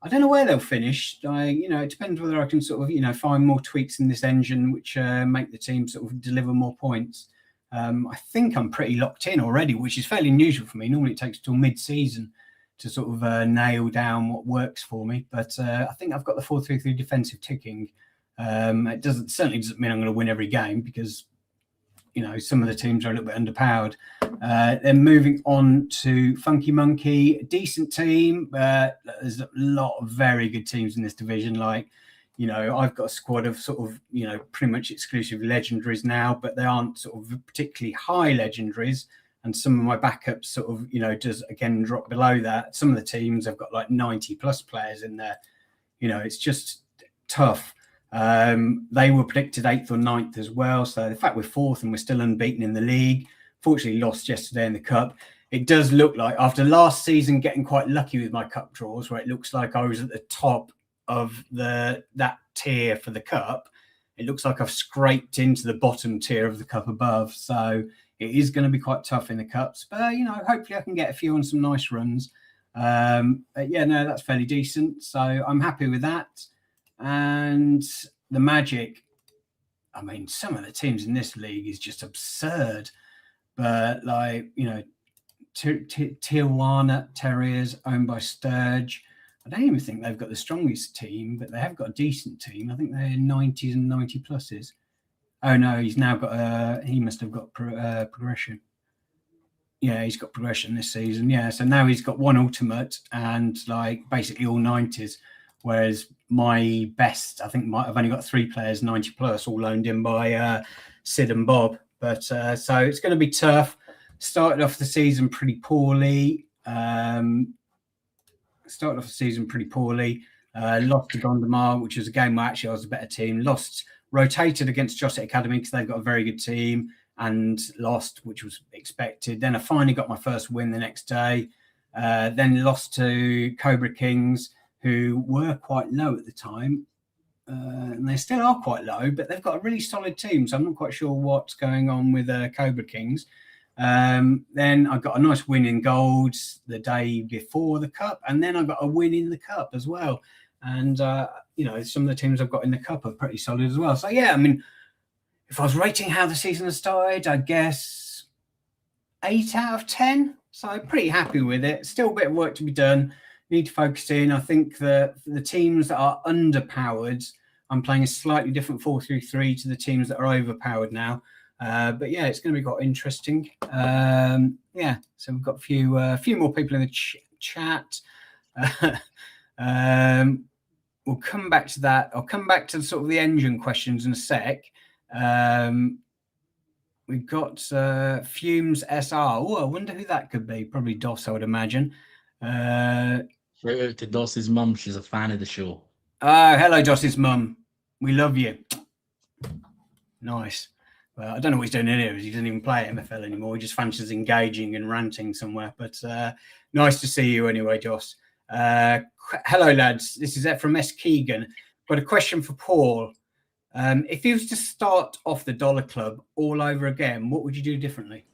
don't know where they'll finish. It depends whether I can sort of, find more tweaks in this engine which make the team sort of deliver more points. I think I'm pretty locked in already, which is fairly unusual for me. Normally it takes till mid-season sort of nail down what works for me. But I think I've got the 4-3-3 defensive ticking. It certainly doesn't mean I'm going to win every game, because some of the teams are a little bit underpowered. Then moving on to Funky Monkey, decent team. There's a lot of very good teams in this division. Like, I've got a squad of sort of, pretty much exclusive legendaries now, but they aren't sort of particularly high legendaries. And some of my backups sort of, does again drop below that. Some of the teams have got like 90 plus players in there. It's just tough. They were predicted 8th or 9th as well. So the fact we're 4th and we're still unbeaten in the league, fortunately lost yesterday in the cup. It does look like, after last season getting quite lucky with my cup draws, where it looks like I was at the top of that tier for the cup, it looks like I've scraped into the bottom tier of the cup above. So it is going to be quite tough in the cups, but hopefully I can get a few on some nice runs. That's fairly decent. So I'm happy with that. And the Magic, I mean, some of the teams in this league is just absurd. But Tijuana Terriers, owned by Sturge. I don't even think they've got the strongest team, but they have got a decent team. I think they're 90s and 90 pluses. Oh no, he's now got he must have got progression. Yeah, he's got progression this season. Yeah, so now he's got one ultimate and basically all 90s, whereas my best, I think I've only got 3 players 90 plus, all loaned in by Sid and Bob. But so it's going to be tough. Started off the season pretty poorly. Lost to Gondomar, which was a game where actually I was a better team. Rotated against Josset Academy because they've got a very good team, and lost, which was expected. Then I finally got my first win the next day. Then lost to Cobra Kings, who were quite low at the time. And they still are quite low, but they've got a really solid team. So I'm not quite sure what's going on with Cobra Kings. Then I got a nice win in golds the day before the cup. And then I got a win in the cup as well. And, some of the teams I've got in the cup are pretty solid as well. So, yeah, I mean, if I was rating how the season has started, I guess 8 out of 10. So I'm pretty happy with it. Still a bit of work to be done. Need to focus in. I think that the teams that are underpowered, I'm playing a slightly different 4-3-3 to the teams that are overpowered now. But yeah, it's going to be quite interesting. So we've got a few more people in the chat. We'll come back to that. I'll come back to sort of the engine questions in a sec. We've got Fumes SR. Oh, I wonder who that could be. Probably DOS, I would imagine. Shout out to Doss's mum. She's a fan of the show. Oh, hello, Doss's mum. We love you. Nice. Well, I don't know what he's doing in here. He doesn't even play MFL anymore. He just fancies engaging and ranting somewhere. But nice to see you anyway, Joss. Hello, lads. This is Ed from S. Keegan. Got a question for Paul. If you was to start off the Dollar Club all over again, what would you do differently?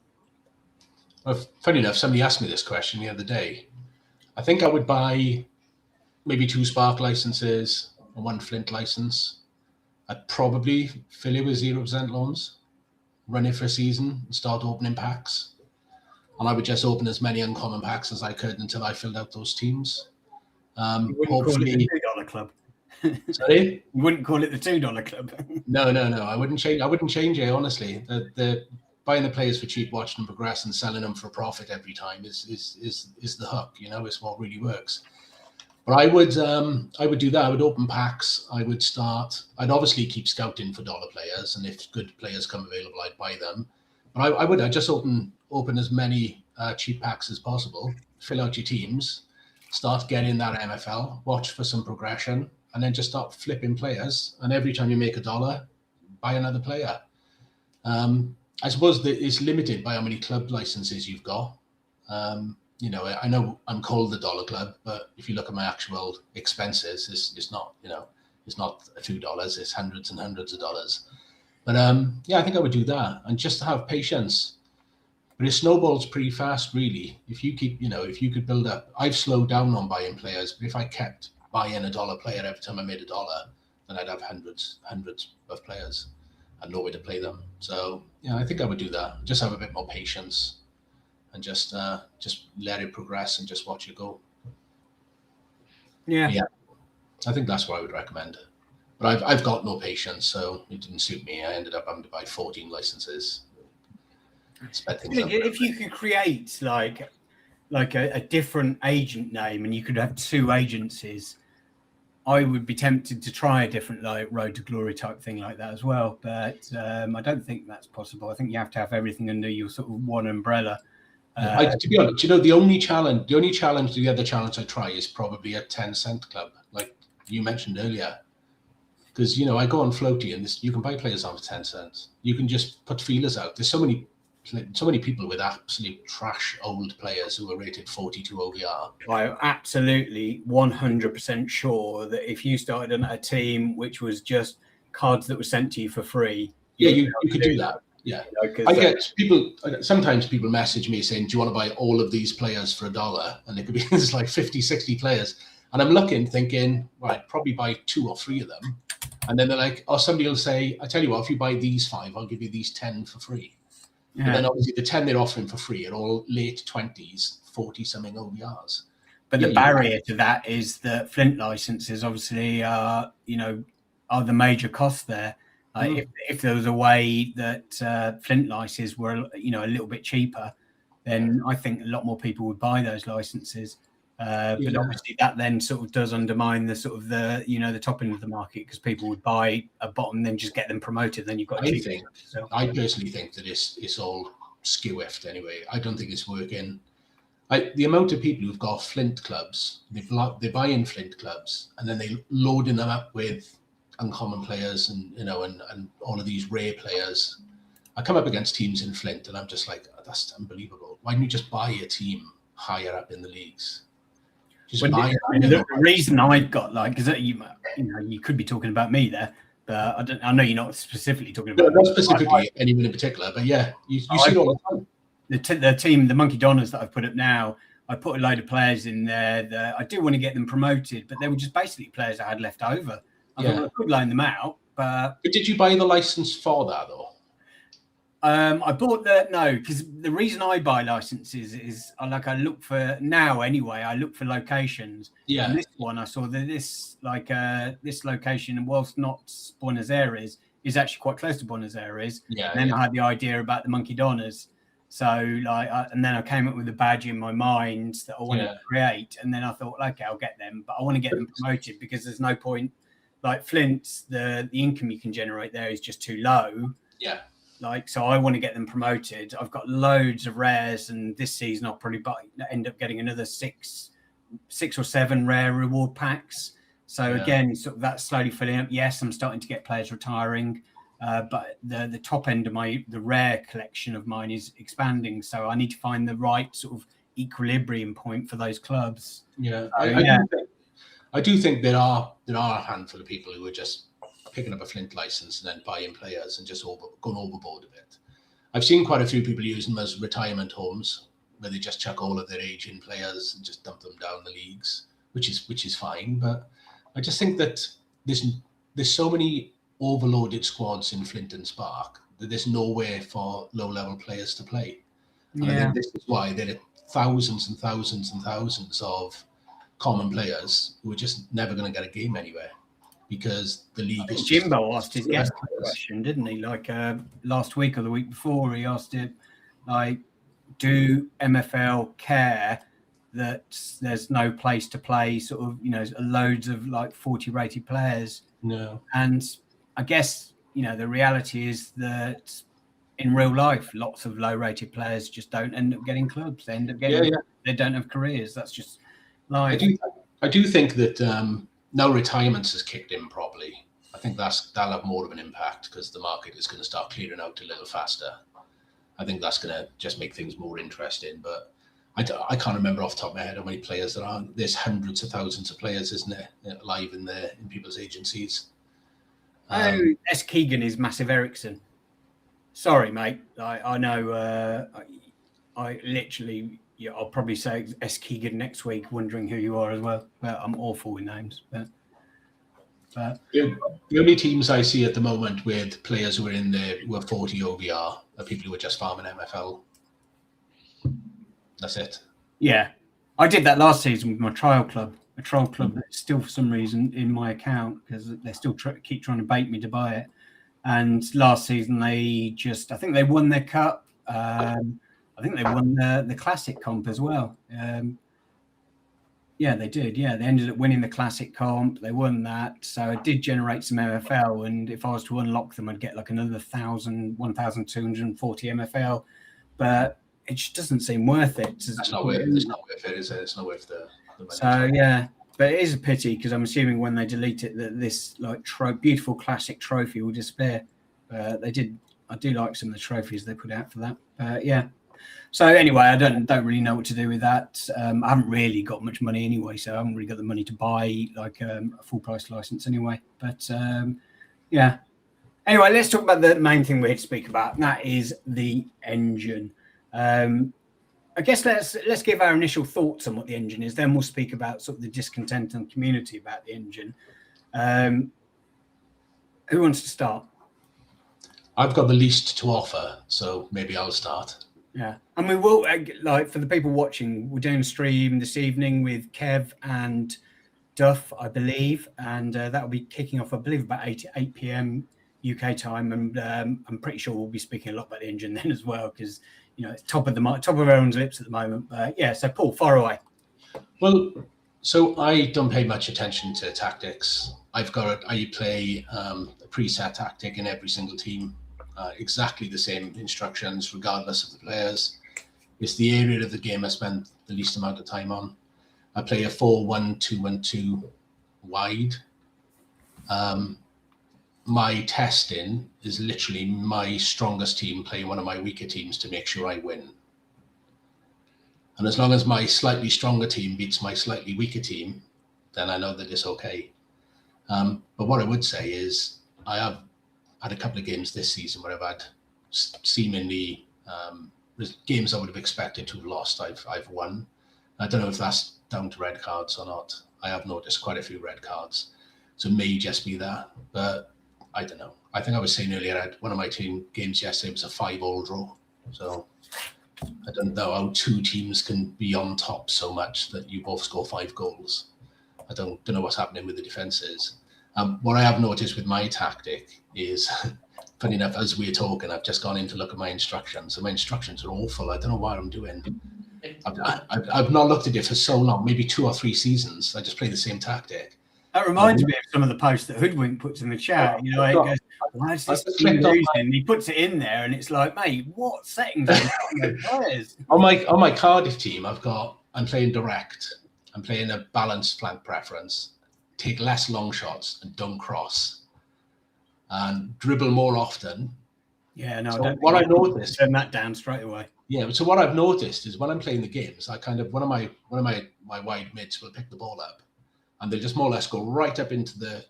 Well, funny enough, somebody asked me this question the other day. I think I would buy maybe 2 Spark licenses and 1 Flint license. I'd probably fill it with 0% loans, run it for a season, and start opening packs. And I would just open as many uncommon packs as I could until I filled out those teams. Hopefully, call it the $2 club. Sorry, you wouldn't call it the $2 club. No. I wouldn't change it. Honestly, the buying the players for cheap, watching them progress, and selling them for profit every time is the hook. It's what really works. But I would do that. I would open packs. I'd obviously keep scouting for dollar players, and if good players come available, I'd buy them. But I'd just open as many cheap packs as possible. Fill out your teams. Start getting that MFL. Watch for some progression, and then just start flipping players. And every time you make $1, buy another player. I suppose that it's limited by how many club licenses you've got. I know I'm called the Dollar Club, but if you look at my actual expenses, it's not it's not $2. It's hundreds and hundreds of dollars. But I think I would do that, and just to have patience. But it snowballs pretty fast, really. If you keep, if you could build up. I've slowed down on buying players, but if I kept buying $1 player every time I made $1, then I'd have hundreds of players and no way to play them. So I think I would do that. Just have a bit more patience and just let it progress and just watch it go. Yeah. Yeah. I think that's what I would recommend. But I've got no patience, so it didn't suit me. I ended up having to buy 14 licenses. Sped things up. If you could create like a different agent name and you could have 2 agencies, I would be tempted to try a different like Road to Glory type thing like that as well. But I don't think that's possible. I think you have to have everything under your sort of one umbrella. To be honest, the only challenge, the other challenge I try is probably a 10-cent club, like you mentioned earlier. Because, I go on Floaty and you can buy players on for 10 cents. You can just put feelers out. There's so many people with absolute trash old players who are rated 42 OVR. I'm absolutely 100% sure that if you started a team which was just cards that were sent to you for free. Yeah, you could do that. Yeah. I get sometimes people message me saying, do you want to buy all of these players for $1? And it could be there's like 50, 60 players. And I'm looking, thinking, right, probably buy 2 or 3 of them. And then they're like, or somebody will say, I tell you what, if you buy these 5, I'll give you these 10 for free. Yeah. And then obviously the 10 they're offering for free are all late 20s, 40-something OVRs. But the barrier to that is that Flint licenses obviously are the major cost there. If there was a way that Flint licenses were, a little bit cheaper, then I think a lot more people would buy those licenses. But obviously that then sort of does undermine the sort of the top end of the market because people would buy a bottom and then just get them promoted. Then you've got. I personally think that it's all skew-effed anyway. I don't think it's working. The amount of people who've got Flint clubs, they buy in Flint clubs and then they loading them up with uncommon players and and all of these rare players. I come up against teams in Flint and I'm just like, that's unbelievable. Why don't you just buy a team higher up in the leagues? The reason I've got because you could be talking about me there, but I know you're not specifically talking about. No, not specifically anyone in particular, but yeah, you see it all the time. The team, the Monkey Donners that I've put up now, I put a load of players in there that I do want to get them promoted, but they were just basically players I had left over. I thought I could loan them out, but did you buy the license for that though? I bought because the reason I buy licenses is I look for now anyway. I look for locations. Yeah. And this one I saw that this location, whilst not Buenos Aires, is actually quite close to Buenos Aires. Yeah. And then I had the idea about the Monkey Donners. So and then I came up with a badge in my mind that I wanted to create, and then I thought, okay, I'll get them, but I want to get them promoted because there's no point. Like Flint, the income you can generate there is just too low. Yeah. So I want to get them promoted. I've got loads of rares, and this season I'll probably end up getting another 6 or 7 rare reward packs. So again, sort of that's slowly filling up. Yes, I'm starting to get players retiring, but the top end of the rare collection of mine is expanding. So I need to find the right sort of equilibrium point for those clubs. Yeah, I do think there are a handful of people who are just picking up a Flint license and then buying players and just going overboard a bit. I've seen quite a few people using them as retirement homes where they just chuck all of their aging players and just dump them down the leagues, which is fine. But I just think that there's so many overloaded squads in Flint and Spark that there's nowhere for low-level players to play. And I think this is why there are thousands and thousands and thousands of common players who are just never going to get a game anywhere. Because the league is Jimbo asked his guest question, didn't he? Last week or the week before, he asked it, do MFL care that there's no place to play sort of, loads of 40 rated players? No. And I guess, the reality is that in real life, lots of low rated players just don't end up getting clubs. They end up getting, they don't have careers. That's just life. I do think that, now retirements has kicked in properly. I think that'll have more of an impact because the market is going to start clearing out a little faster. I think that's going to just make things more interesting. But I can't remember off the top of my head how many players there are. There's hundreds of thousands of players, isn't there, live in people's agencies. S. Keegan is Massive Ericsson. Sorry, mate. I know. I literally. Yeah, I'll probably say S. Keegan next week, wondering who you are as well. But I'm awful with names. But the only teams I see at the moment with players who are in there who are 40 OVR are people who are just farming MFL. That's it. Yeah, I did that last season with my trial club. a troll club that's still for some reason in my account because they still keep trying to bait me to buy it. And last season I think they won their cup. I think they won the classic comp as well. Yeah, they did. Yeah, they ended up winning the classic comp. They won that. So it did generate some MFL. And if I was to unlock them, I'd get like another 1,240 MFL. But it just doesn't seem worth it. It's not worth it, is it? It's not worth the money. So, yeah. But it is a pity because I'm assuming when they delete it that this like beautiful classic trophy will disappear. I do like some of the trophies they put out for that. Yeah. So anyway, I don't really know what to do with that. I haven't really got much money anyway, so I haven't really got the money to buy like a full price license anyway. But yeah. Anyway, let's talk about the main thing we're here to speak about, and that is the engine. I guess let's give our initial thoughts on what the engine is. Then we'll speak about sort of the discontent in the community about the engine. Who wants to start? I've got the least to offer, so maybe I'll start. Yeah, and we will, like, for the people watching, we're doing a stream this evening with Kev and Duff, I believe, and that will be kicking off, I believe, about 8 p.m. UK time, and I'm pretty sure we'll be speaking a lot about the engine then as well, because it's top of everyone's lips at the moment. But yeah, so Paul, far away. Well, so I don't pay much attention to tactics. I play a preset tactic in every single team. Exactly the same instructions, regardless of the players. It's the area of the game I spend the least amount of time on. I play a 4-1-2-1-2 wide. My testing is literally my strongest team playing one of my weaker teams to make sure I win. And as long as my slightly stronger team beats my slightly weaker team, then I know that it's okay. But what I would say is I have had a couple of games this season where I've had seemingly games I would have expected to have lost. I've won. I don't know if that's down to red cards or not. I have noticed quite a few red cards, so it may just be that. But I don't know. I think I was saying earlier, I had one of my team games yesterday was a 5-all draw. So I don't know how two teams can be on top so much that you both score 5 goals. I don't know what's happening with the defenses. What I have noticed with my tactic is, funny enough, as we're talking, I've just gone in to look at my instructions, and my instructions are awful. I don't know what I'm doing. I've not looked at it for so long, maybe 2 or 3 seasons. I just play the same tactic. That reminds me of some of the posts that Hoodwink puts in the chat. It goes, why is this losing? He puts it in there, and it's like, mate, what settings are you players? On my Cardiff team, I'm playing direct. I'm playing a balanced flank preference. Take less long shots and don't cross, and dribble more often. Yeah, no. So what I noticed, turn that down straight away. Yeah, so what I've noticed is when I'm playing the games, I kind of one of my wide mids will pick the ball up, and they'll just more or less go right up into the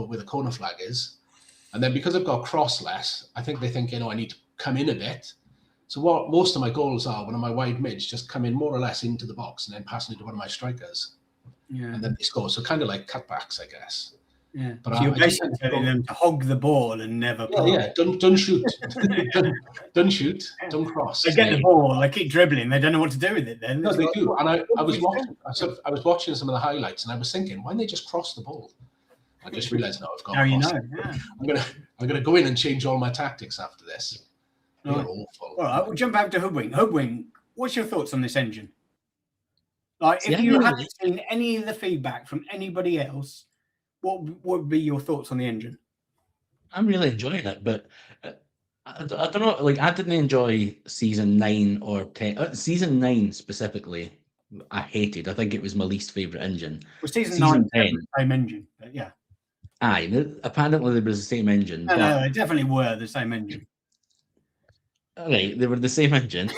where the corner flag is, and then because I've got cross less, I think they think I need to come in a bit. So what most of my goals are, one of my wide mids just come in more or less into the box and then passing it to one of my strikers. Yeah. And then they score. So kind of like cutbacks, I guess. Yeah. But so you're basically telling them to hog the ball and never pass. Yeah. Don't shoot. don't shoot. Don't cross. They get the ball. They keep dribbling. They don't know what to do with it. Then no, they do. And I was watching some of the highlights, and I was thinking, why don't they just cross the ball? I just realised now I've got. Now you know. Yeah. I'm gonna go in and change all my tactics after this. They're awful. All right, we'll jump back to Hoodwink. Hoodwink, what's your thoughts on this engine? Like, if you haven't seen any of the feedback from anybody else, what would be your thoughts on the engine? I'm really enjoying it, but I don't know. Like, I didn't enjoy season 9 or 10. Season 9 specifically, I hated. I think it was my least favorite engine. Well, season 9 10, the same engine, but yeah. Aye, apparently there was the same engine. No, they definitely were the same engine. All right, they were the same engine.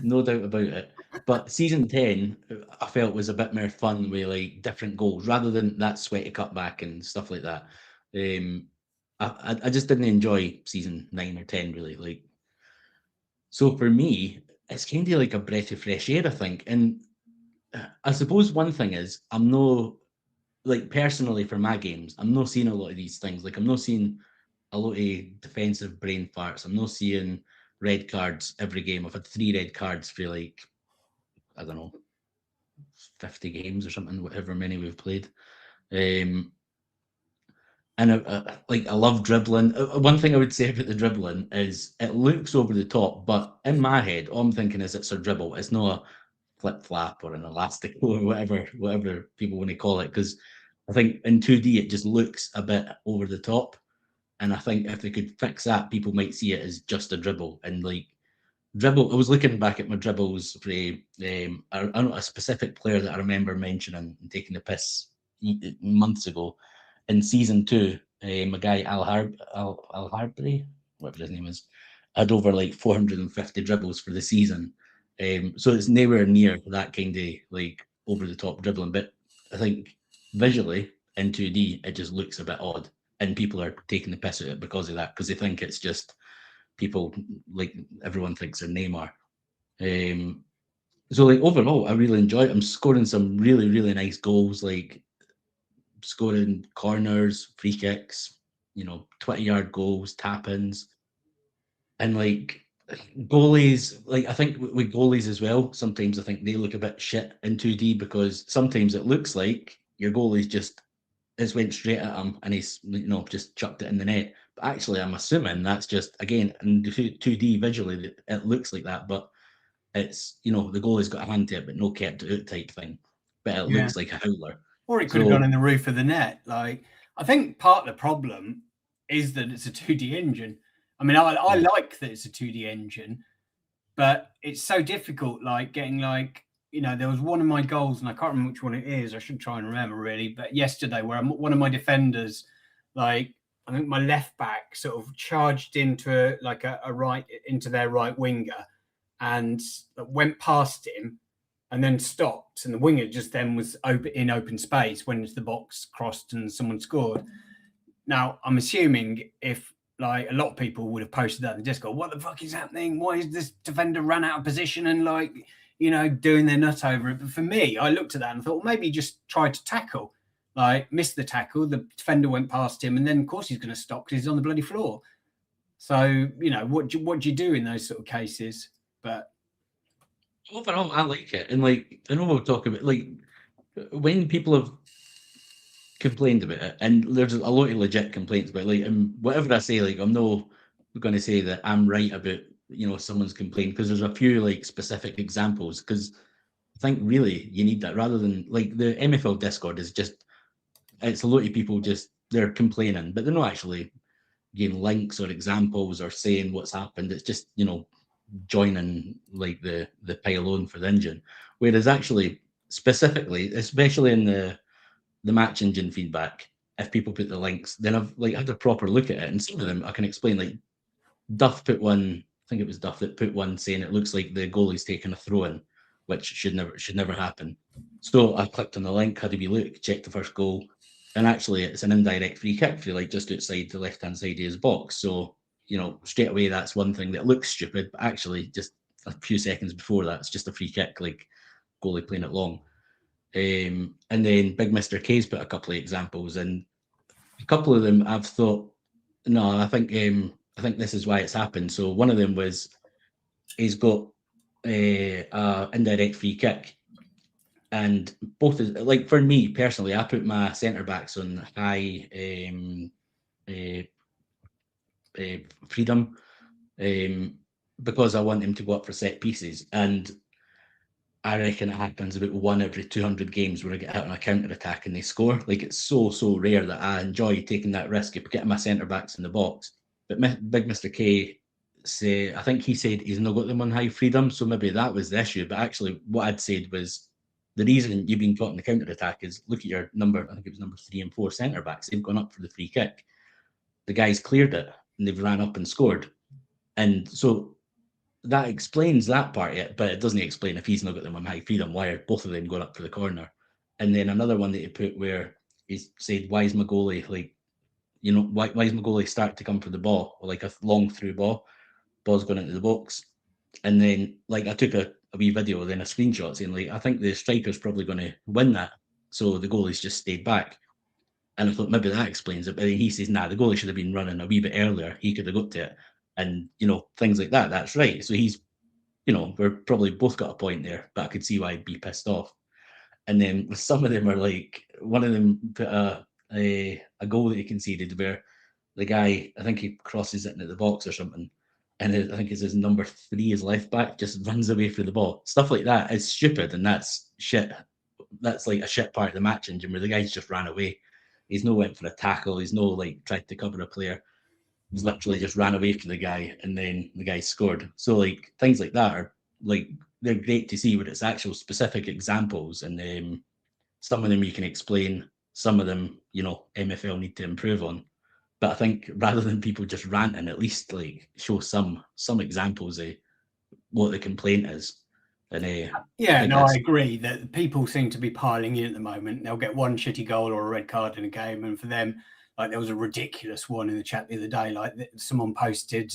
No doubt about it. But season 10, I felt was a bit more fun with like different goals rather than that sweaty cutback and stuff like that. I just didn't enjoy season 9 or 10 really. Like, so for me, it's kind of like a breath of fresh air, I think. And I suppose one thing is I'm no, like personally for my games, I'm not seeing a lot of these things. Like I'm not seeing a lot of defensive brain farts. I'm not seeing red cards every game. I've had 3 red cards for like, I don't know, 50 games or something, whatever many we've played. And I love dribbling. One thing I would say about the dribbling is it looks over the top, but in my head, all I'm thinking is it's a dribble. It's not a flip flap or an elastic or whatever people want to call it. Because I think in 2D it just looks a bit over the top, and I think if they could fix that, people might see it as just a dribble. And like dribble, I was looking back at my dribbles for a specific player that I remember mentioning and taking the piss months ago in season 2. My guy Al Harbury, whatever his name is, had over like 450 dribbles for the season. So it's nowhere near that kind of like over the top dribbling. But I think visually in 2D it just looks a bit odd, and people are taking the piss at it because of that, because they think it's just people, like everyone thinks they're Neymar. So like overall, I really enjoy it. I'm scoring some really, really nice goals, like scoring corners, free kicks, 20-yard goals, tap-ins. And like goalies, like I think with goalies as well, sometimes I think they look a bit shit in 2D, because sometimes it looks like your goalie's just went straight at him and he's just chucked it in the net. But actually, I'm assuming that's just, again, in 2D visually it looks like that, but it's the goalie's got a hand to it but no kept it out type thing. But it looks like a howler. Or it could have gone in the roof of the net. Like, I think part of the problem is that it's a 2D engine. I mean, I like that it's a 2D engine, but it's so difficult. Like getting there was one of my goals, and I can't remember which one it is. I should try and remember really. But yesterday, where one of my defenders, like I think my left back, sort of charged into into their right winger, and went past him, and then stopped, and the winger just then was in open space, went into the box, crossed, and someone scored. Now, I'm assuming if like a lot of people would have posted that in Discord, what the fuck is happening? Why is this defender ran out of position and doing their nut over it? But for me, I looked at that and thought, well, maybe he just tried to tackle, like missed the tackle, the defender went past him, and then of course he's going to stop because he's on the bloody floor. So, what do you do in those sort of cases? But overall, I like it. And like, I know we'll talk about like when people have complained about it, and there's a lot of legit complaints about like, and whatever I say, like I'm not going to say that I'm right about someone's complaint, because there's a few like specific examples, because I think really you need that, rather than like the MFL Discord is just, it's a lot of people just, they're complaining, but they're not actually giving links or examples or saying what's happened. It's just joining like the pile on for the engine. Whereas actually, specifically, especially in the match engine feedback, if people put the links, then I've like had a proper look at it, and some of them I can explain. Like Duff put one, I think it was Duff that put one saying it looks like the goalie's taking a throw in, which should never happen. So I clicked on the link, had a wee look, checked the first goal, and actually it's an indirect free kick for like just outside the left hand side of his box. So straight away that's one thing that looks stupid, but actually just a few seconds before that, it's just a free kick, like goalie playing it long. And then Big Mr. K's put a couple of examples, and a couple of them I've thought, no, I think this is why it's happened. So one of them was he's got a indirect free kick, and both is like, for me personally, I put my centre backs on high freedom because I want him to go up for set pieces, and I reckon it happens about 1 every 200 games where I get hit on a counter attack and they score. Like, it's so rare that I enjoy taking that risk of getting my centre backs in the box. But Big Mr. K I think he said he's not got them on high freedom, so maybe that was the issue. But actually, what I'd said was the reason you've been caught in the counter attack is look at your number. I think it was number 3 and 4 centre backs. They've gone up for the free kick. The guys cleared it and they've ran up and scored. And so that explains that part of it, but it doesn't explain if he's not got them on high freedom, why are both of them going up for the corner. And then another one that he put where he said, why is my goalie why is my goalie start to come for the ball, or like a long through ball's going into the box. And then like I took a wee video, then a screenshot saying like, I think the striker's probably going to win that. So the goalie's just stayed back. And I thought maybe that explains it. But then he says, nah, the goalie should have been running a wee bit earlier. He could have got to it. And, things like that. That's right. So he's, we're probably both got a point there, but I could see why he'd be pissed off. And then some of them are like, one of them put a goal that he conceded where the guy, I think he crosses it into the box or something, and I think it's his number 3, his left back, just runs away from the ball. Stuff like that is stupid, and that's shit. That's like a shit part of the match engine where the guy's just ran away. He's no went for a tackle. He's no like tried to cover a player. He's literally just ran away from the guy, and then the guy scored. So like things like that are like, they're great to see, but it's actual specific examples, and some of them you can explain. Some of them, MFL need to improve on. But I think rather than people just ranting, at least like show some examples of what the complaint is. And I agree that people seem to be piling in at the moment. They'll get one shitty goal or a red card in a game, and for them, like there was a ridiculous one in the chat the other day. Like someone posted,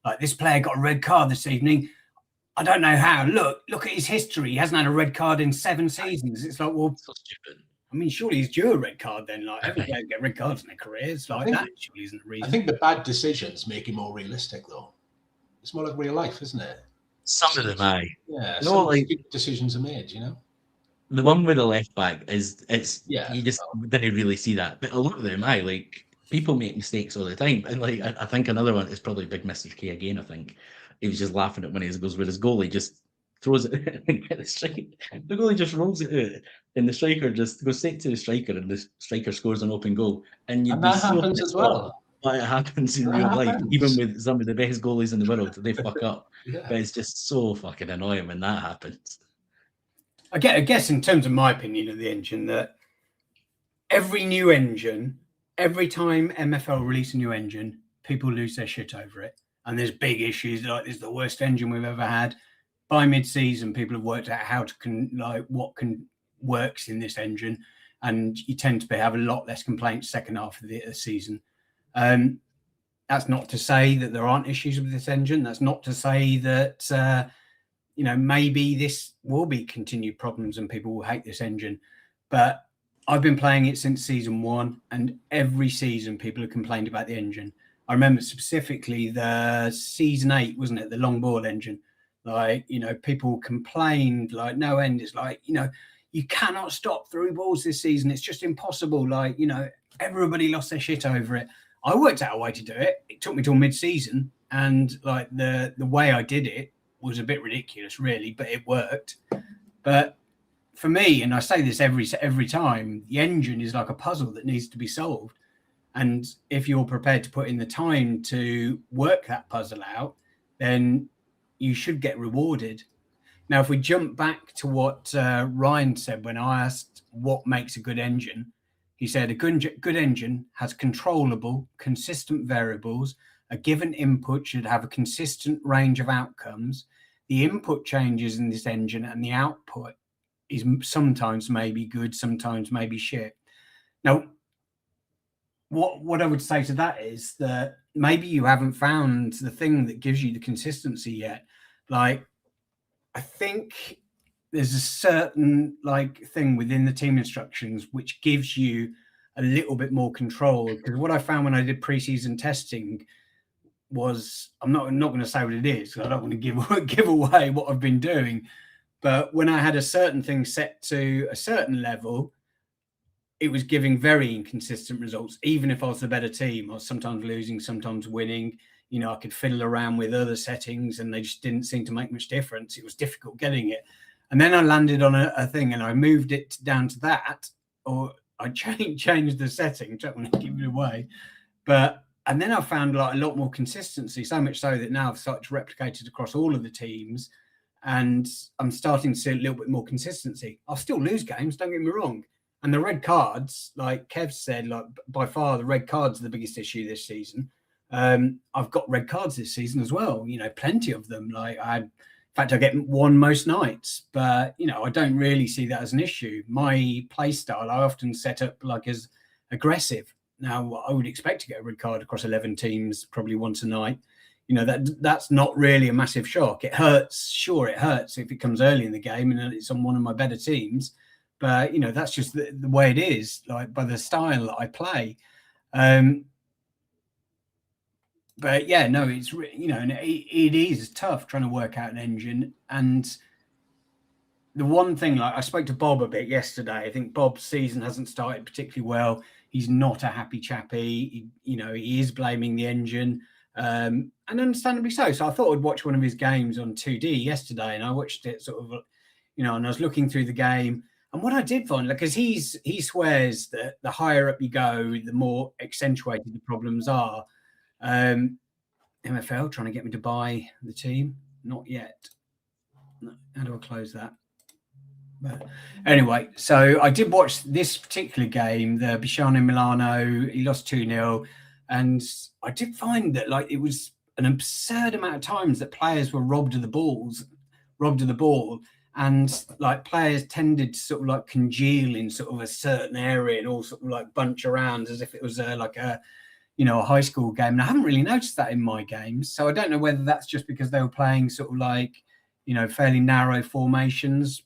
like this player got a red card this evening. I don't know how. Look at his history. He hasn't had a red card in 7 seasons. It's like, well, so stupid. I mean, surely he's due a red card then. Like every player get red cards in their careers. Like that surely isn't a reason. I think the bad decisions make it more realistic, though. It's more like real life, isn't it? Some of them, aye. Yeah, some like decisions are made, The one with the left back you just didn't really see that. But a lot of them, aye, like people make mistakes all the time. And like I think another one is probably Big Mr. K again, I think. He was just laughing at when he goes with his goalie, just throws it and get the strike. The goalie just rolls it out, and the striker just goes straight to the striker, and the striker scores an open goal. And that happens as well. But it happens in real life, even with some of the best goalies in the world, they fuck up. Yeah. But it's just so fucking annoying when that happens. I guess in terms of my opinion of the engine, that every new engine, every time MFL release a new engine, people lose their shit over it. And there's big issues, like this is the worst engine we've ever had. By mid-season, people have worked out how to works in this engine, and you tend to have a lot less complaints second half of the season. That's not to say that there aren't issues with this engine. That's not to say that maybe this will be continued problems and people will hate this engine. But I've been playing it since season 1, and every season people have complained about the engine. I remember specifically the season 8, wasn't it? The long ball engine. Like, people complained like no end. It's like, you cannot stop through balls this season. It's just impossible. Like, everybody lost their shit over it. I worked out a way to do it. It took me till mid-season, and like the way I did it was a bit ridiculous, really, but it worked. But for me, and I say this every time, the engine is like a puzzle that needs to be solved. And if you're prepared to put in the time to work that puzzle out, then you should get rewarded. Now, if we jump back to what Ryan said when I asked what makes a good engine, he said a good engine has controllable, consistent variables. A given input should have a consistent range of outcomes. The input changes in this engine and the output is sometimes maybe good, sometimes maybe shit. Now, what I would say to that is that maybe you haven't found the thing that gives you the consistency yet. Like, I think there's a certain thing within the team instructions which gives you a little bit more control. Because what I found when I did preseason testing was, I'm not going to say what it is, because I don't want to give away what I've been doing. But when I had a certain thing set to a certain level, it was giving very inconsistent results. Even if I was the better team, I was sometimes losing, sometimes winning. I could fiddle around with other settings and they just didn't seem to make much difference. It was difficult getting it. And then I landed on a thing and I moved it down to that, or I changed the setting. Don't want to give it away. And then I found a lot more consistency, so much so that now I've started to replicate it across all of the teams. And I'm starting to see a little bit more consistency. I'll still lose games, don't get me wrong. And the red cards, like Kev said, by far the red cards are the biggest issue this season. I've got red cards this season as well, plenty of them. In fact, I get one most nights, but I don't really see that as an issue. My play style, I often set up as aggressive. Now, I would expect to get a red card across 11 teams probably once a night. That's not really a massive shock. It hurts, sure, it hurts if it comes early in the game and it's on one of my better teams. But that's just the way it is, by the style that I play. But yeah, no, it's and it is tough trying to work out an engine. And the one thing, like I spoke to Bob a bit yesterday. I think Bob's season hasn't started particularly well. He's not a happy chappy. He is blaming the engine, and understandably so. So I thought I'd watch one of his games on 2D yesterday, and I watched it sort of, and I was looking through the game. And what I did find, because he swears that the higher up you go, the more accentuated the problems are. MFL trying to get me to buy the team. Not yet. No, how do I close that? But anyway, so I did watch this particular game, the Bisciano Milano. He lost 2-0. And I did find that it was an absurd amount of times that players were robbed of the ball. And players tended to sort of congeal in sort of a certain area and all sort of bunch around as if it was a high school game. And I haven't really noticed that in my games. So I don't know whether that's just because they were playing sort of fairly narrow formations.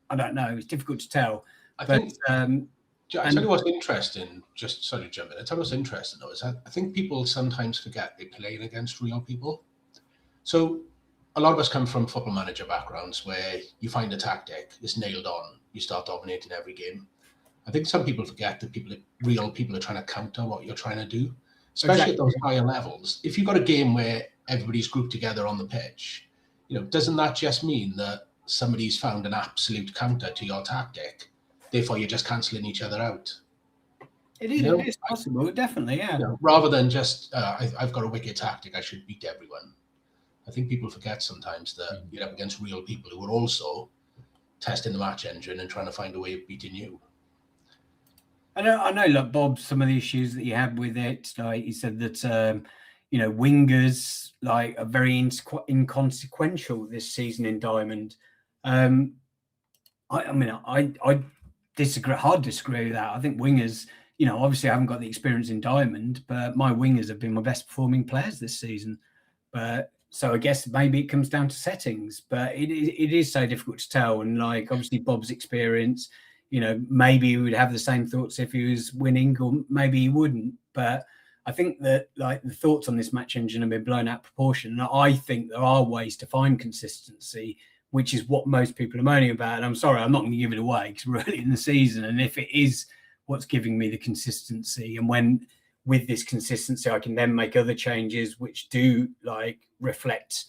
I don't know. It's difficult to tell. I tell you what's interesting, just sorry to jump in. I tell you what's interesting though, is I think people sometimes forget they're playing against real people. So a lot of us come from football manager backgrounds where you find a tactic, it's nailed on, you start dominating every game. I think some people forget that real people are trying to counter what you're trying to do, especially at those higher levels. If you've got a game where everybody's grouped together on the pitch, doesn't that just mean that somebody's found an absolute counter to your tactic? Therefore, you're just cancelling each other out. It is possible, definitely, yeah. Rather than just, I've got a wicked tactic, I should beat everyone. I think people forget sometimes that you're up against real people who are also testing the match engine and trying to find a way of beating you. I know, Bob, some of the issues that he had with it, he said that, wingers, are very inconsequential this season in Diamond. I disagree, hard disagree with that. I think wingers, obviously I haven't got the experience in Diamond, but my wingers have been my best performing players this season. But so I guess maybe it comes down to settings, but it is so difficult to tell. And obviously Bob's experience, maybe he would have the same thoughts if he was winning, or maybe he wouldn't. But I think that the thoughts on this match engine have been blown out of proportion. And I think there are ways to find consistency, which is what most people are moaning about. And I'm sorry, I'm not going to give it away because we're early in the season. And if it is what's giving me the consistency, and when with this consistency, I can then make other changes which do reflect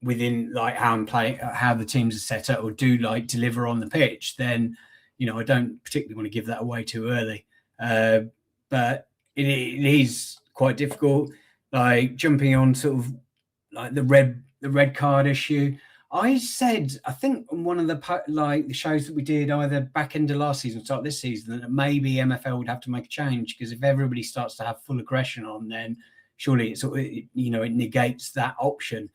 within how I'm playing, how the teams are set up, or do deliver on the pitch, then, I don't particularly want to give that away too early. But it is quite difficult, jumping on sort of the red card issue. I said, I think on one of the shows that we did either back end of last season, start this season, that maybe MFL would have to make a change, because if everybody starts to have full aggression on, then surely it negates that option.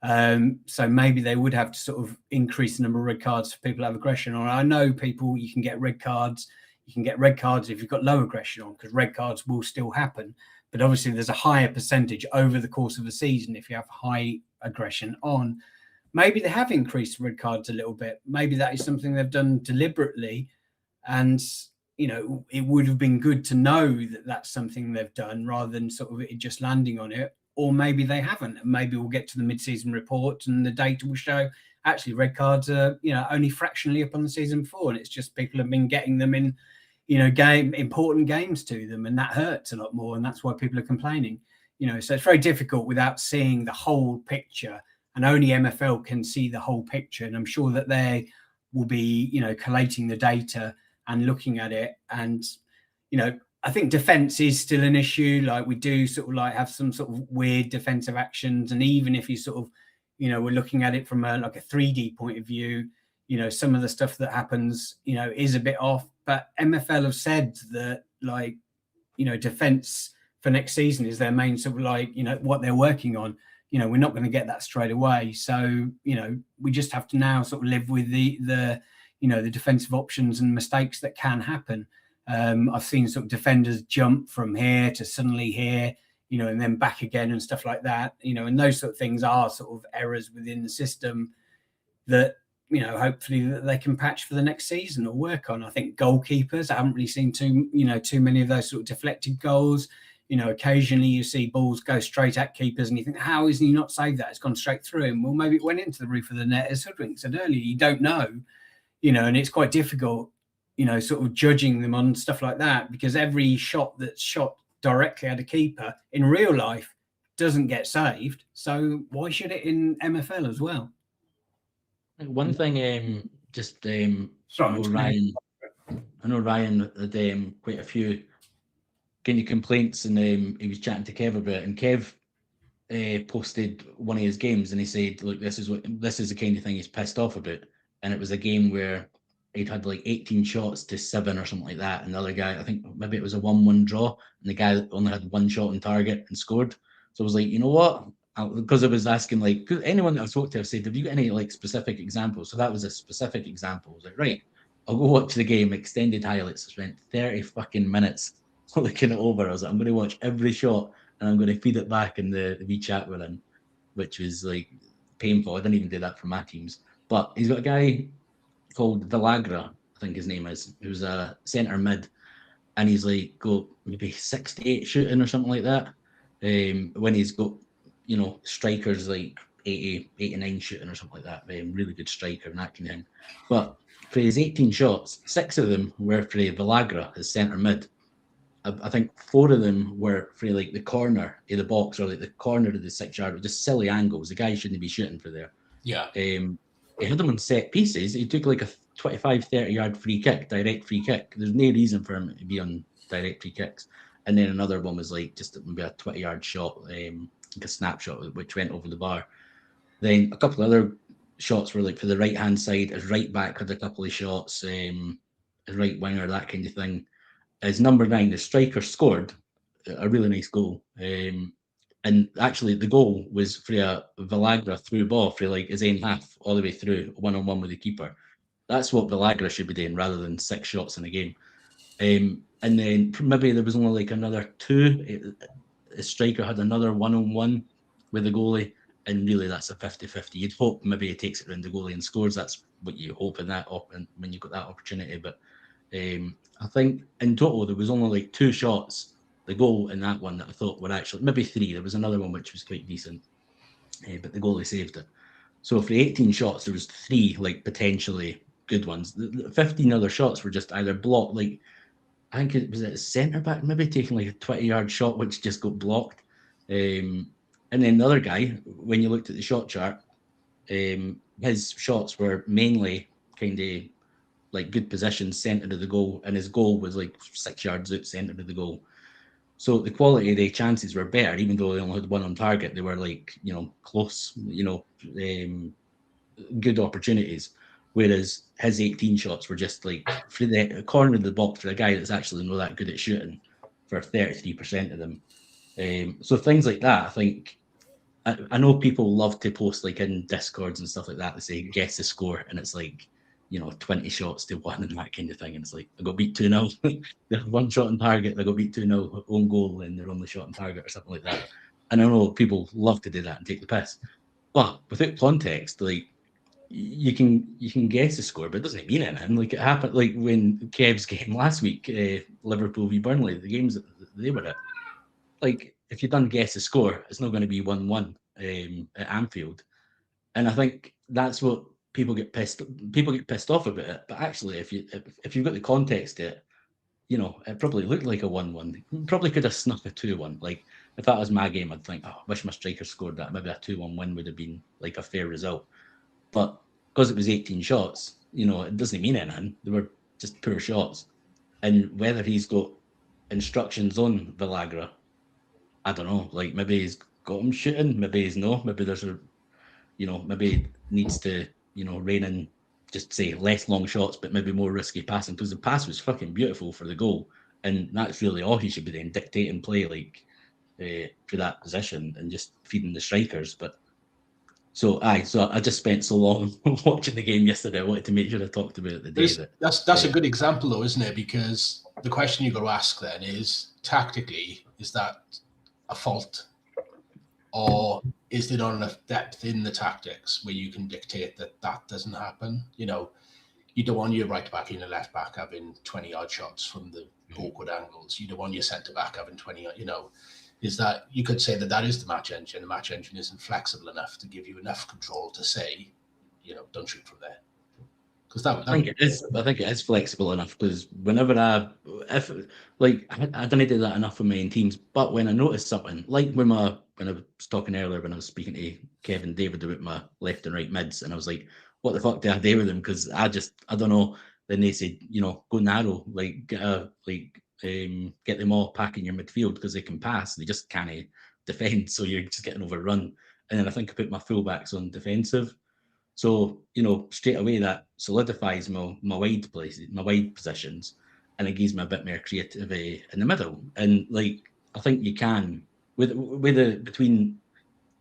So maybe they would have to sort of increase the number of red cards for people who have aggression on. I know you can get red cards. You can get red cards if you've got low aggression on, because red cards will still happen. But obviously there's a higher percentage over the course of a season if you have high aggression on. Maybe they have increased red cards a little bit. Maybe that is something they've done deliberately. And, it would have been good to know that that's something they've done, rather than sort of it just landing on it. Or maybe they haven't. And maybe we'll get to the mid-season report and the data will show actually red cards are, only fractionally up on the season before. And it's just people have been getting them in, important games to them. And that hurts a lot more. And that's why people are complaining. So it's very difficult without seeing the whole picture. And only MFL can see the whole picture. And I'm sure that they will be, collating the data and looking at it. And, I think defense is still an issue. We do sort of have some sort of weird defensive actions. And even if you sort of, we're looking at it from a 3D point of view, some of the stuff that happens, is a bit off. But MFL have said that, defense for next season is their main sort of what they're working on. We're not going to get that straight away. So, we just have to now sort of live with the defensive options and mistakes that can happen. I've seen sort of defenders jump from here to suddenly here, and then back again and stuff like that, and those sort of things are sort of errors within the system that, hopefully that they can patch for the next season or work on. I think goalkeepers, I haven't really seen too many of those sort of deflected goals. You know, occasionally you see balls go straight at keepers and you think, how is he not saved that? It's gone straight through him. Well, maybe it went into the roof of the net, as Hoodwink said earlier. You don't know, you know, and it's quite difficult, you know, sort of judging them on stuff like that, because every shot that's shot directly at a keeper in real life doesn't get saved. So why should it in MFL as well? One thing, Sorry, I know Ryan had quite a few kind of complaints, and he was chatting to Kev about it, and Kev posted one of his games, and he said, look, this is the kind of thing he's pissed off about. And it was a game where he'd had like 18 shots to 7 or something like that, and the other guy, I think maybe it was a 1-1 draw, and the guy only had 1 shot on target and scored. So I was like, you know what, because I was asking, like, anyone that I've spoke to, I've said, have you got any like specific examples? So that was a specific example. I was like, right, I'll go watch the game, extended highlights. I spent 30 fucking minutes looking it over. I was like, I'm going to watch every shot and I'm going to feed it back in the WeChat with him, which was like painful. I didn't even do that for my teams. But he's got a guy called Villagra, I think his name is, who's a centre mid, and he's like got maybe 68 shooting or something like that. When he's got, you know, strikers like 89 shooting or something like that. Really good striker and that kind of thing. But for his 18 shots, 6 of them were for Villagra, his centre mid. I think 4 of them were for like the corner of the box, or like the corner of the 6 yard, just silly angles. The guy shouldn't be shooting for there. Yeah. He had them on set pieces. He took like a 25, 30 yard free kick, direct free kick. There's no reason for him to be on direct free kicks. And then another one was like just maybe a 20 yard shot, like a snapshot, which went over the bar. Then a couple of other shots were like for the right hand side. His right back had a couple of shots, his right winger, that kind of thing. His number 9, the striker, scored a really nice goal. And actually, the goal was for a Villagra through ball for like his own half, all the way through, 1-on-1 with the keeper. That's what Villagra should be doing, rather than 6 shots in a game. And then maybe there was only like another 2. The striker had another 1-on-1 with the goalie, and really that's a 50-50. You'd hope maybe he takes it around the goalie and scores. That's what you hope in that when you've got that opportunity. But I think in total there was only like 2 shots, the goal in that one, that I thought were actually, maybe 3. There was another one which was quite decent, but the goalie saved it. So for the 18 shots, there was 3 like potentially good ones. The 15 other shots were just either blocked, like I think it was a centre back maybe taking like a 20 yard shot which just got blocked. And then the other guy, when you looked at the shot chart, his shots were mainly kind of like good positions, centre of the goal, and his goal was like 6 yards out, centre of the goal. So the quality of the chances were better, even though they only had 1 on target. They were like, you know, close, you know, good opportunities. Whereas his 18 shots were just like for the corner of the box for a guy that's actually not that good at shooting, for 33% of them. So things like that, I think. I know people love to post like in Discords and stuff like that. They say guess the score, and it's like, you know, 20 shots to 1 and that kind of thing. And it's like, I got beat 2-0. They're 1 shot on target. They got beat 2-0, own goal, and they're only shot on target or something like that. And I know people love to do that and take the piss, but without context, like you can guess the score, but it doesn't mean anything. Like it happened, like when Kev's game last week, Liverpool v Burnley, the games that they were at. Like if you done guess the score, it's not going to be 1-1 at Anfield, and I think that's what people get pissed off about it. But actually, if you've got the context to it, you know, it probably looked like a 1-1. Probably could have snuck a 2-1. Like if that was my game, I'd think, oh, I wish my striker scored that. Maybe a 2-1 win would have been like a fair result. But because it was 18 shots, you know, it doesn't mean anything. They were just poor shots. And whether he's got instructions on Villagra, I don't know. Like maybe he's got him shooting, maybe he's no. Maybe there's a, you know, maybe he needs to, you know, rein in, just say less long shots, but maybe more risky passing, because the pass was fucking beautiful for the goal, and that's really all he should be doing, dictating play like for that position and just feeding the strikers. But so I just spent so long watching the game yesterday. I wanted to make sure I talked about it the day that's a good example though, isn't it? Because the question you got to ask then is, tactically, is that a fault, or is there not enough depth in the tactics where you can dictate that doesn't happen? You know, You don't want your right back and your left back having 20-yard shots from the awkward angles. You don't want your centre back having 20. Is that you could say that is the match engine. The match engine isn't flexible enough to give you enough control to say, don't shoot from there. Because I think it is flexible enough, because whenever I don't do that enough with my own teams, but when I notice something, like when I was talking earlier, when I was speaking to Kevin David about my left and right mids, and I was like, what the fuck do I do with them? Because I don't know. Then they said, go narrow, get them all packing your midfield because they can pass, they just can't defend, so you're just getting overrun. And then I think I put my fullbacks on defensive. So, straight away that solidifies my wide places, my wide positions, and it gives me a bit more creativity in the middle. And I think you can between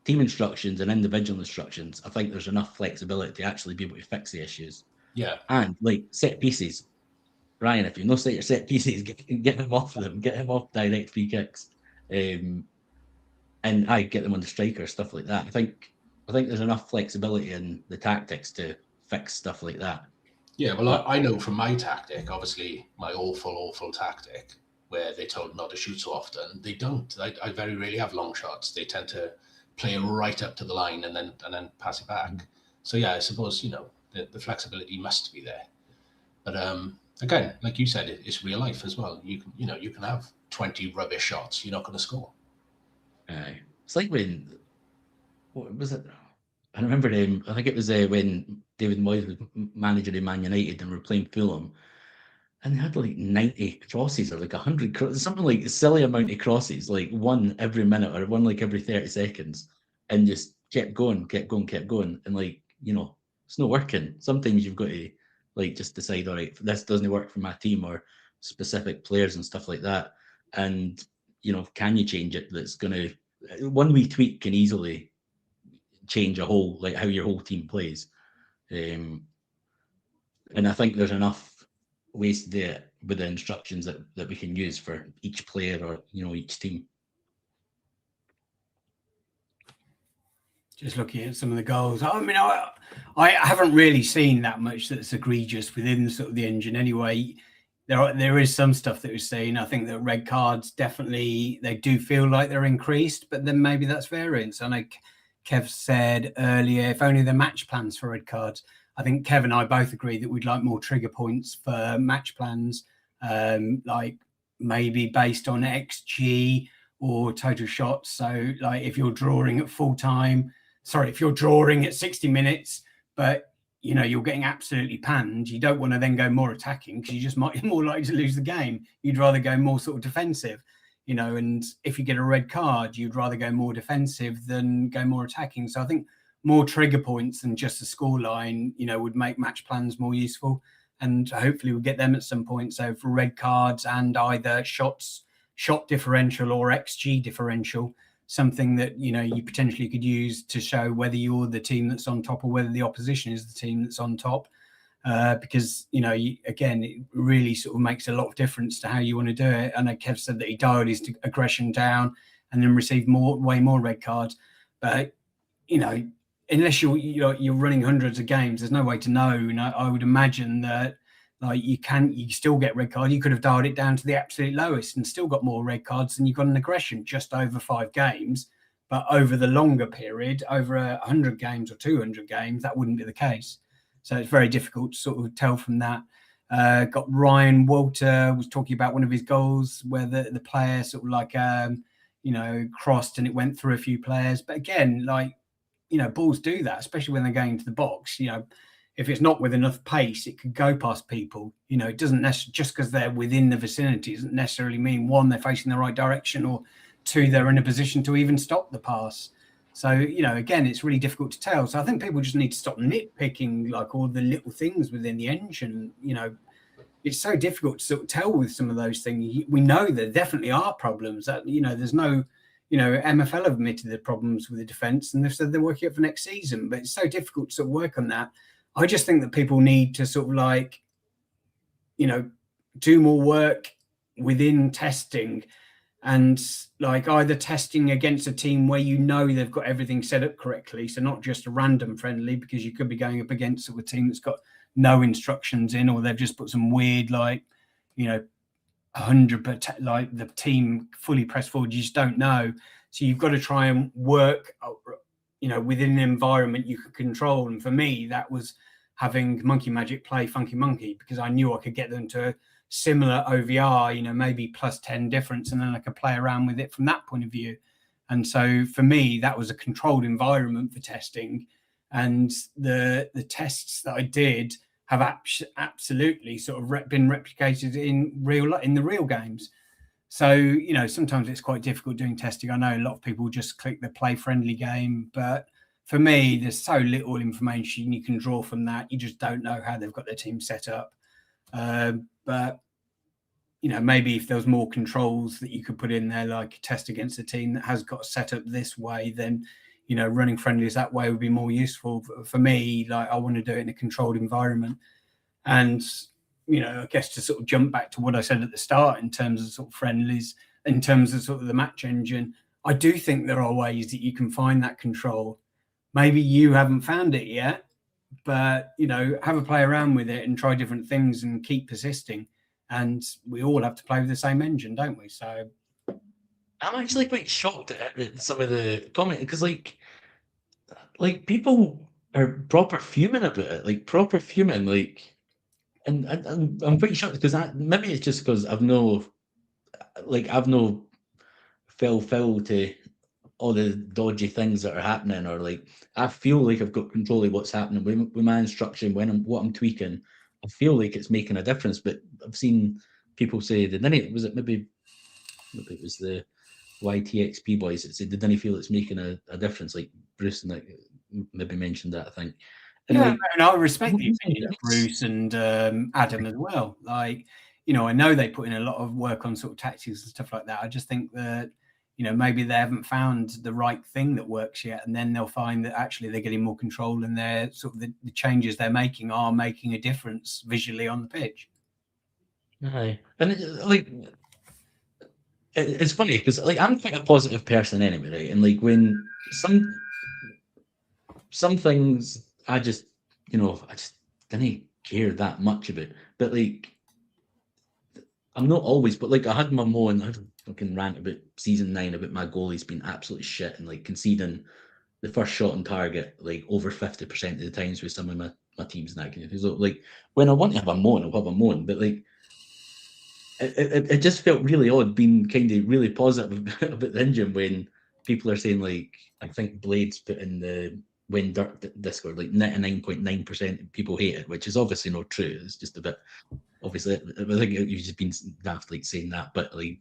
team instructions and individual instructions, I think there's enough flexibility to actually be able to fix the issues. Yeah. And set pieces, Ryan, if you know set your set pieces, get them off them, get them off direct free kicks, and I get them on the striker, stuff like that. I think there's enough flexibility in the tactics to fix stuff like that. Yeah, well, I know from my tactic, obviously my awful tactic, where they told not to shoot so often, they don't. I very rarely have long shots. They tend to play right up to the line and then pass it back. So yeah, I suppose the flexibility must be there. But again, like you said, it's real life as well. You can have 20 rubbish shots. You're not going to score. It's like when, what was it? I remember him. I think it was when David Moyes was manager of Man United and we were playing Fulham, and they had 90 crosses or 100 crosses, something like a silly amount of crosses, one every minute or one every 30 seconds, and just kept going, and it's not working. Sometimes you've got to just decide, all right, this doesn't work for my team or specific players and stuff like that, and can you change it? That's gonna, one wee tweak can easily change a whole, how your whole team plays. And I think there's enough ways to do it with the instructions that we can use for each player or each team. Just looking at some of the goals, I mean, I haven't really seen that much that's egregious within sort of the engine anyway. There is some stuff that we've seen. I think that red cards definitely, they do feel like they're increased, but then maybe that's variance. I know Kev said earlier, if only the match plans for red cards. I think Kev and I both agree that we'd like more trigger points for match plans, maybe based on XG or total shots. So if you're drawing at if you're drawing at 60 minutes, but you're getting absolutely panned, you don't want to then go more attacking because you just might be more likely to lose the game. You'd rather go more sort of defensive, and if you get a red card, you'd rather go more defensive than go more attacking. So I think more trigger points than just a score line, would make match plans more useful, and hopefully we'll get them at some point. So for red cards and either shot differential or XG differential, something that you potentially could use to show whether you're the team that's on top or whether the opposition is the team that's on top, because again, it really sort of makes a lot of difference to how you want to do it. I know Kev said that he dialed his aggression down and then received way more red cards, but unless you're running hundreds of games, there's no way to know. I would imagine that you still get red card. You could have dialed it down to the absolute lowest and still got more red cards than you got an aggression just over 5 games. But over the longer period, over 100 games or 200 games, that wouldn't be the case. So it's very difficult to sort of tell from that. Got Ryan Walter was talking about one of his goals where the player sort of crossed and it went through a few players. But again, balls do that, especially when they're going into the box. If it's not with enough pace, it could go past people. It doesn't necessarily, just because they're within the vicinity, doesn't necessarily mean, 1, they're facing the right direction, or 2, they're in a position to even stop the pass. So, again, it's really difficult to tell. So I think people just need to stop nitpicking all the little things within the engine. It's so difficult to sort of tell with some of those things. We know there definitely are problems that, there's no, MFL have admitted the problems with the defence and they've said they're working up for next season, but it's so difficult to sort of work on that. I just think that people need to sort of do more work within testing and like either testing against a team where you know they've got everything set up correctly, so not just a random friendly, because you could be going up against a team that's got no instructions in, or they've just put some weird, like, 100, like the team fully pressed forward. You just don't know, so you've got to try and work, within an environment you could control. And for me, that was having Monkey Magic play Funky Monkey, because I knew I could get them to similar OVR, maybe plus 10 difference, and then I could play around with it from that point of view. And so for me, that was a controlled environment for testing. And the tests that I did have absolutely sort of been replicated in the real games. So, sometimes it's quite difficult doing testing. I know a lot of people just click the play friendly game, but for me, there's so little information you can draw from that. You just don't know how they've got their team set up. But maybe if there was more controls that you could put in there, like test against a team that has got set up this way, then running friendlies that way would be more useful. For me, like, I want to do it in a controlled environment. And I guess to sort of jump back to what I said at the start in terms of sort of friendlies, in terms of sort of the match engine, I do think there are ways that you can find that control. Maybe you haven't found it yet, but have a play around with it and try different things and keep persisting. And we all have to play with the same engine, don't we? So I'm actually quite shocked at some of the comment, because like people are proper fuming about it, like proper fuming, like, and I'm quite shocked, because maybe it's just because I've no fill to all the dodgy things that are happening, or like I feel like I've got control of what's happening with my instruction, what I'm tweaking. I feel like it's making a difference. But I've seen people say that maybe it was the YTXP boys that said they didn't feel it's making a difference. Like Bruce and maybe mentioned that, I think. And and I respect the opinion of Bruce and Adam as well. Like, I know they put in a lot of work on sort of tactics and stuff like that. I just think that maybe they haven't found the right thing that works yet, and then they'll find that actually they're getting more control, and they're sort of the changes they're making are making a difference visually on the pitch. Aye. And it's funny because like I'm quite a positive person anyway, right? And like when some things I just didn't care that much about. But like I'm not always, but like I had my moment, I had a fucking rant about season 9 about my goalies being absolutely shit and like conceding the first shot on target like over 50% of the times with some of my teams and that kind of thing. So like when I want to have a moan, I'll have a moan. But like it just felt really odd being kind of really positive about the engine when people are saying, like, I think Blades put in the When Dirt Discord, like 99.9% of people hate it, which is obviously not true. It's just a bit, obviously, I think you've just been daft like saying that, but like,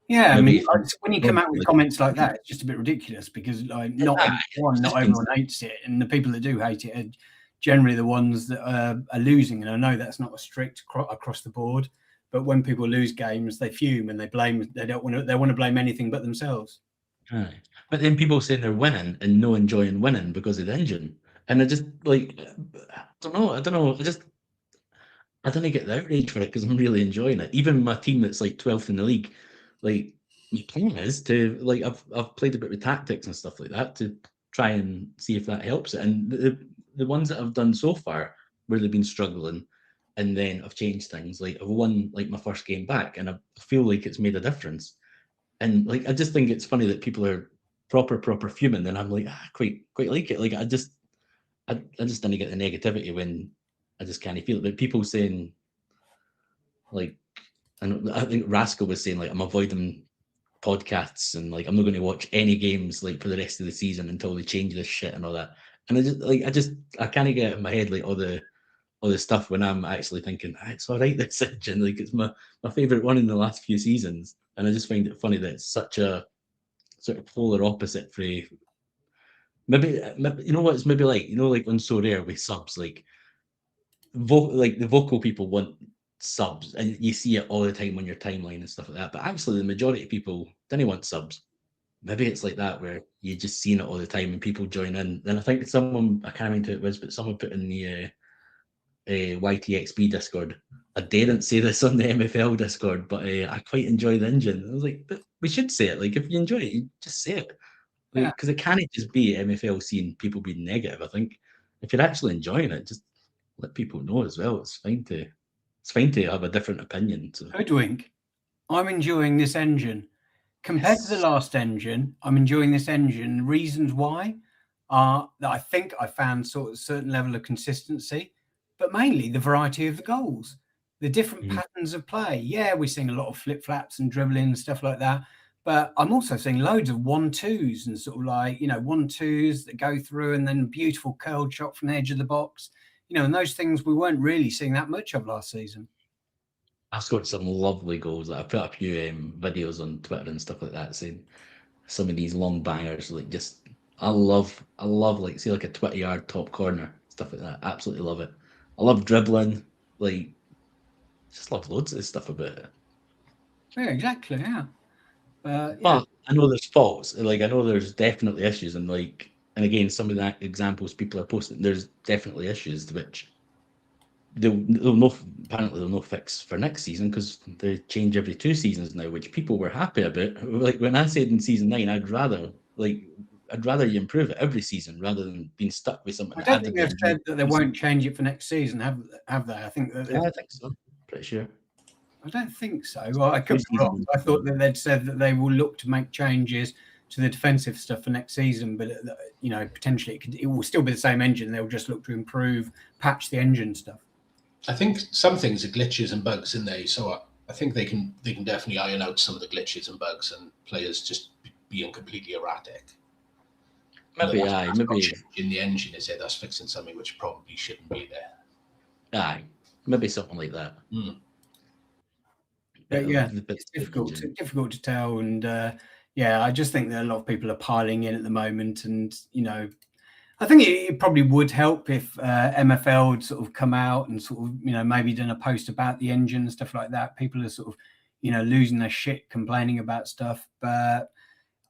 yeah, I mean, when you come out with comments like that, it's just a bit ridiculous, because like not everyone hates it, and the people that do hate it are generally the ones that are losing. And I know that's not a strict across the board, but when people lose games, they fume and they blame. They want to blame anything but themselves. Right. But then people saying they're winning and no enjoying winning because of the engine, and I just like I don't know. I don't get the outrage for it because I'm really enjoying it. Even my team that's like 12th in the league, like my plan is to like I've played a bit with tactics and stuff like that to try and see if that helps it. And the ones that I've done so far where they've been struggling, and then I've changed things. Like I've won like my first game back, and I feel like it's made a difference. And like I just think it's funny that people are proper fuming, and I'm like quite like it. Like I just didn't get the negativity when I just can't feel it. But people saying like, and I think Rascal was saying like I'm avoiding podcasts and like I'm not going to watch any games like for the rest of the season until they change this shit and all that. And I can't get it in my head like all the stuff when I'm actually thinking it's all right, this engine, like it's my favorite one in the last few seasons. And I just find it funny that it's such a sort of polar opposite for maybe you know what it's maybe like, like on So Rare with subs, like the vocal people want subs, and you see it all the time on your timeline and stuff like that. But actually, the majority of people didn't want subs. Maybe it's like that where you're just seeing it all the time and people join in. Then I think someone, I can't remember who it was, but someone put in the YTXP Discord. I didn't say this on the MFL Discord, but I quite enjoy the engine. I was like, but we should say it. Like, if you enjoy it, you just say it. Yeah. Because it can't just be MFL seeing people being negative. I think if you're actually enjoying it, just let people know as well. It's fine to have a different opinion. So. Hoodwink, I'm enjoying this engine. Compared to the last engine, I'm enjoying this engine. Reasons why are that I think I found sort of a certain level of consistency, but mainly the variety of the goals, the different patterns of play. Yeah, we're seeing a lot of flip flaps and dribbling and stuff like that, but I'm also seeing loads of 1-2s and sort of like, 1-2s that go through and then beautiful curled shot from the edge of the box, and those things we weren't really seeing that much of last season. I've scored some lovely goals. I put a few videos on Twitter and stuff like that saying some of these long bangers. Like, just I love like, say, like a 20-yard top corner, stuff like that. Absolutely love it. I love dribbling. Like, just love loads of stuff about it. Yeah, exactly. Yeah. But I know there's faults. Like, I know there's definitely issues, and again, some of the examples people are posting, there's definitely issues which apparently they'll no fix for next season, because they change every 2 seasons now, which people were happy about. Like, when I said in season 9, I'd rather you improve it every season rather than being stuck with something. I don't think they've said that they won't change it for next season, have they? I think that. Yeah, I think so. Pretty sure. I don't think so. Well, I could be wrong. I thought that they'd said that they will look to make changes to the defensive stuff for next season, but potentially it will still be the same engine. They'll just look to improve, patch the engine stuff. I think some things are glitches and bugs in there, so I think they can definitely iron out some of the glitches and bugs and players just being completely erratic. Maybe in the engine is it that's fixing something which probably shouldn't be there. Aye, maybe something like that. But yeah, it's difficult to tell, and I just think that a lot of people are piling in at the moment, and I think it probably would help if MFL would sort of come out and sort of, maybe done a post about the engine and stuff like that. People are sort of, losing their shit, complaining about stuff. But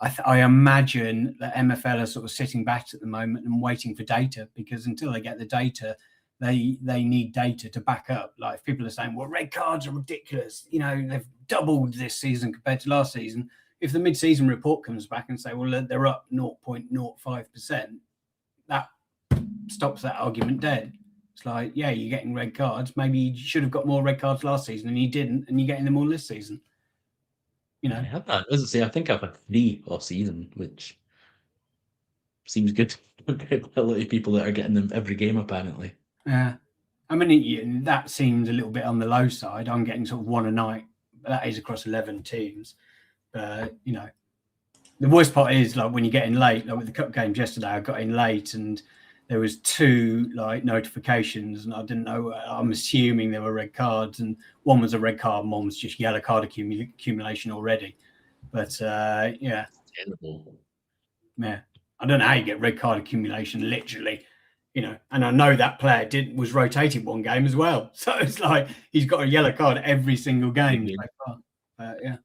I imagine that MFL are sort of sitting back at the moment and waiting for data, because until they get the data, they need data to back up. Like, if people are saying, well, red cards are ridiculous, they've doubled this season compared to last season. If the mid-season report comes back and say, well, they're up 0.05%, that stops that argument dead. It's like, yeah, you're getting red cards. Maybe you should have got more red cards last season and you didn't, and you're getting them all this season. I have that. As I say, I think I've had 3 off season, which seems good. A lot of people that are getting them every game, apparently. Yeah. I mean, that seems a little bit on the low side. I'm getting sort of 1 a night. That is across 11 teams. But, the worst part is, like, when you get in late, like with the cup games yesterday, I got in late and there was 2 like notifications, and I didn't know. I'm assuming there were red cards, and one was a red card and one was just yellow card accumulation already. But yeah, terrible. Yeah, I don't know how you get red card accumulation, literally. And I know that player was rotated one game as well, so it's like he's got a yellow card every single game so far. Yeah.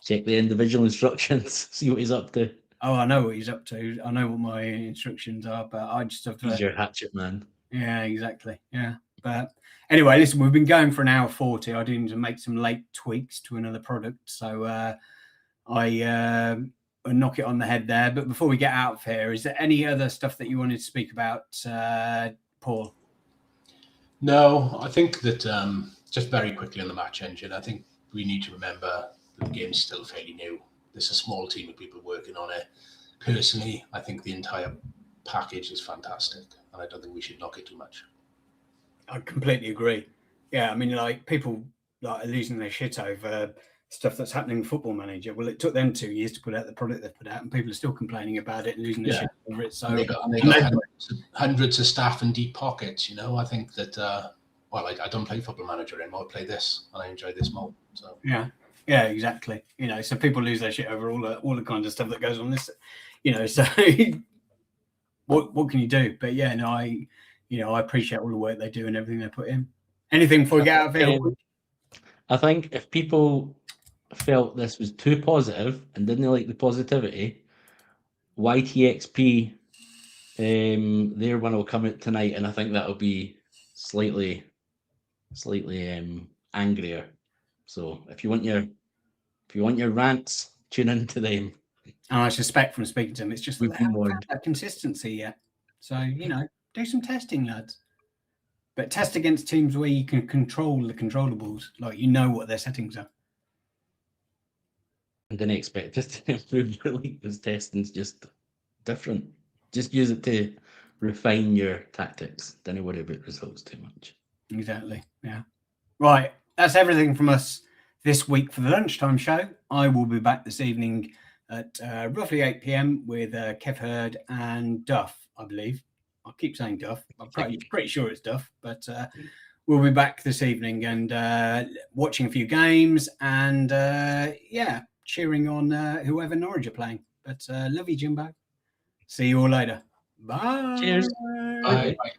Check the individual instructions, see what he's up to. Oh, I know what he's up to. I know what my instructions are, but I just have to. He's your hatchet man. Yeah, exactly. Yeah. But anyway, listen, we've been going for an hour 40. I do need to make some late tweaks to another product. So I knock it on the head there. But before we get out of here, is there any other stuff that you wanted to speak about, Paul? No, I think that just very quickly on the match engine, I think we need to remember that the game's still fairly new. There's a small team of people working on it. Personally, I think the entire package is fantastic, and I don't think we should knock it too much. I completely agree. Yeah, I mean, like, people are losing their shit over stuff that's happening in Football Manager. Well, it took them 2 years to put out the product they've put out, and people are still complaining about it and losing their shit over it. So they got hundreds of staff and deep pockets. I think that. I don't play Football Manager anymore. I play this, and I enjoy this more. So yeah, exactly. So people lose their shit over all the kinds of stuff that goes on this. So what can you do? But yeah, no, I appreciate all the work they do and everything they put in. Anything before we get out of here? I think if people felt this was too positive and didn't like the positivity, YTXP, their one will come out tonight, and I think that'll be slightly angrier. So if you want your rants, tune into them. And I suspect from speaking to them, it's just that We've they been haven't found warned. that consistency yet. So, do some testing, lads. But test against teams where you can control the controllables, like what their settings are. I didn't expect us to improve the league. This testing's just different. Just use it to refine your tactics. Don't worry about results too much. Exactly. Yeah. Right. That's everything from us this week for the lunchtime show. I will be back this evening at roughly 8 p.m. with Kev Hurd and Duff, I believe. I keep saying Duff. I'm pretty sure it's Duff, but we'll be back this evening and watching a few games and cheering on whoever Norwich are playing. But love you, Jimbo. See you all later. Bye. Cheers. Bye. Bye.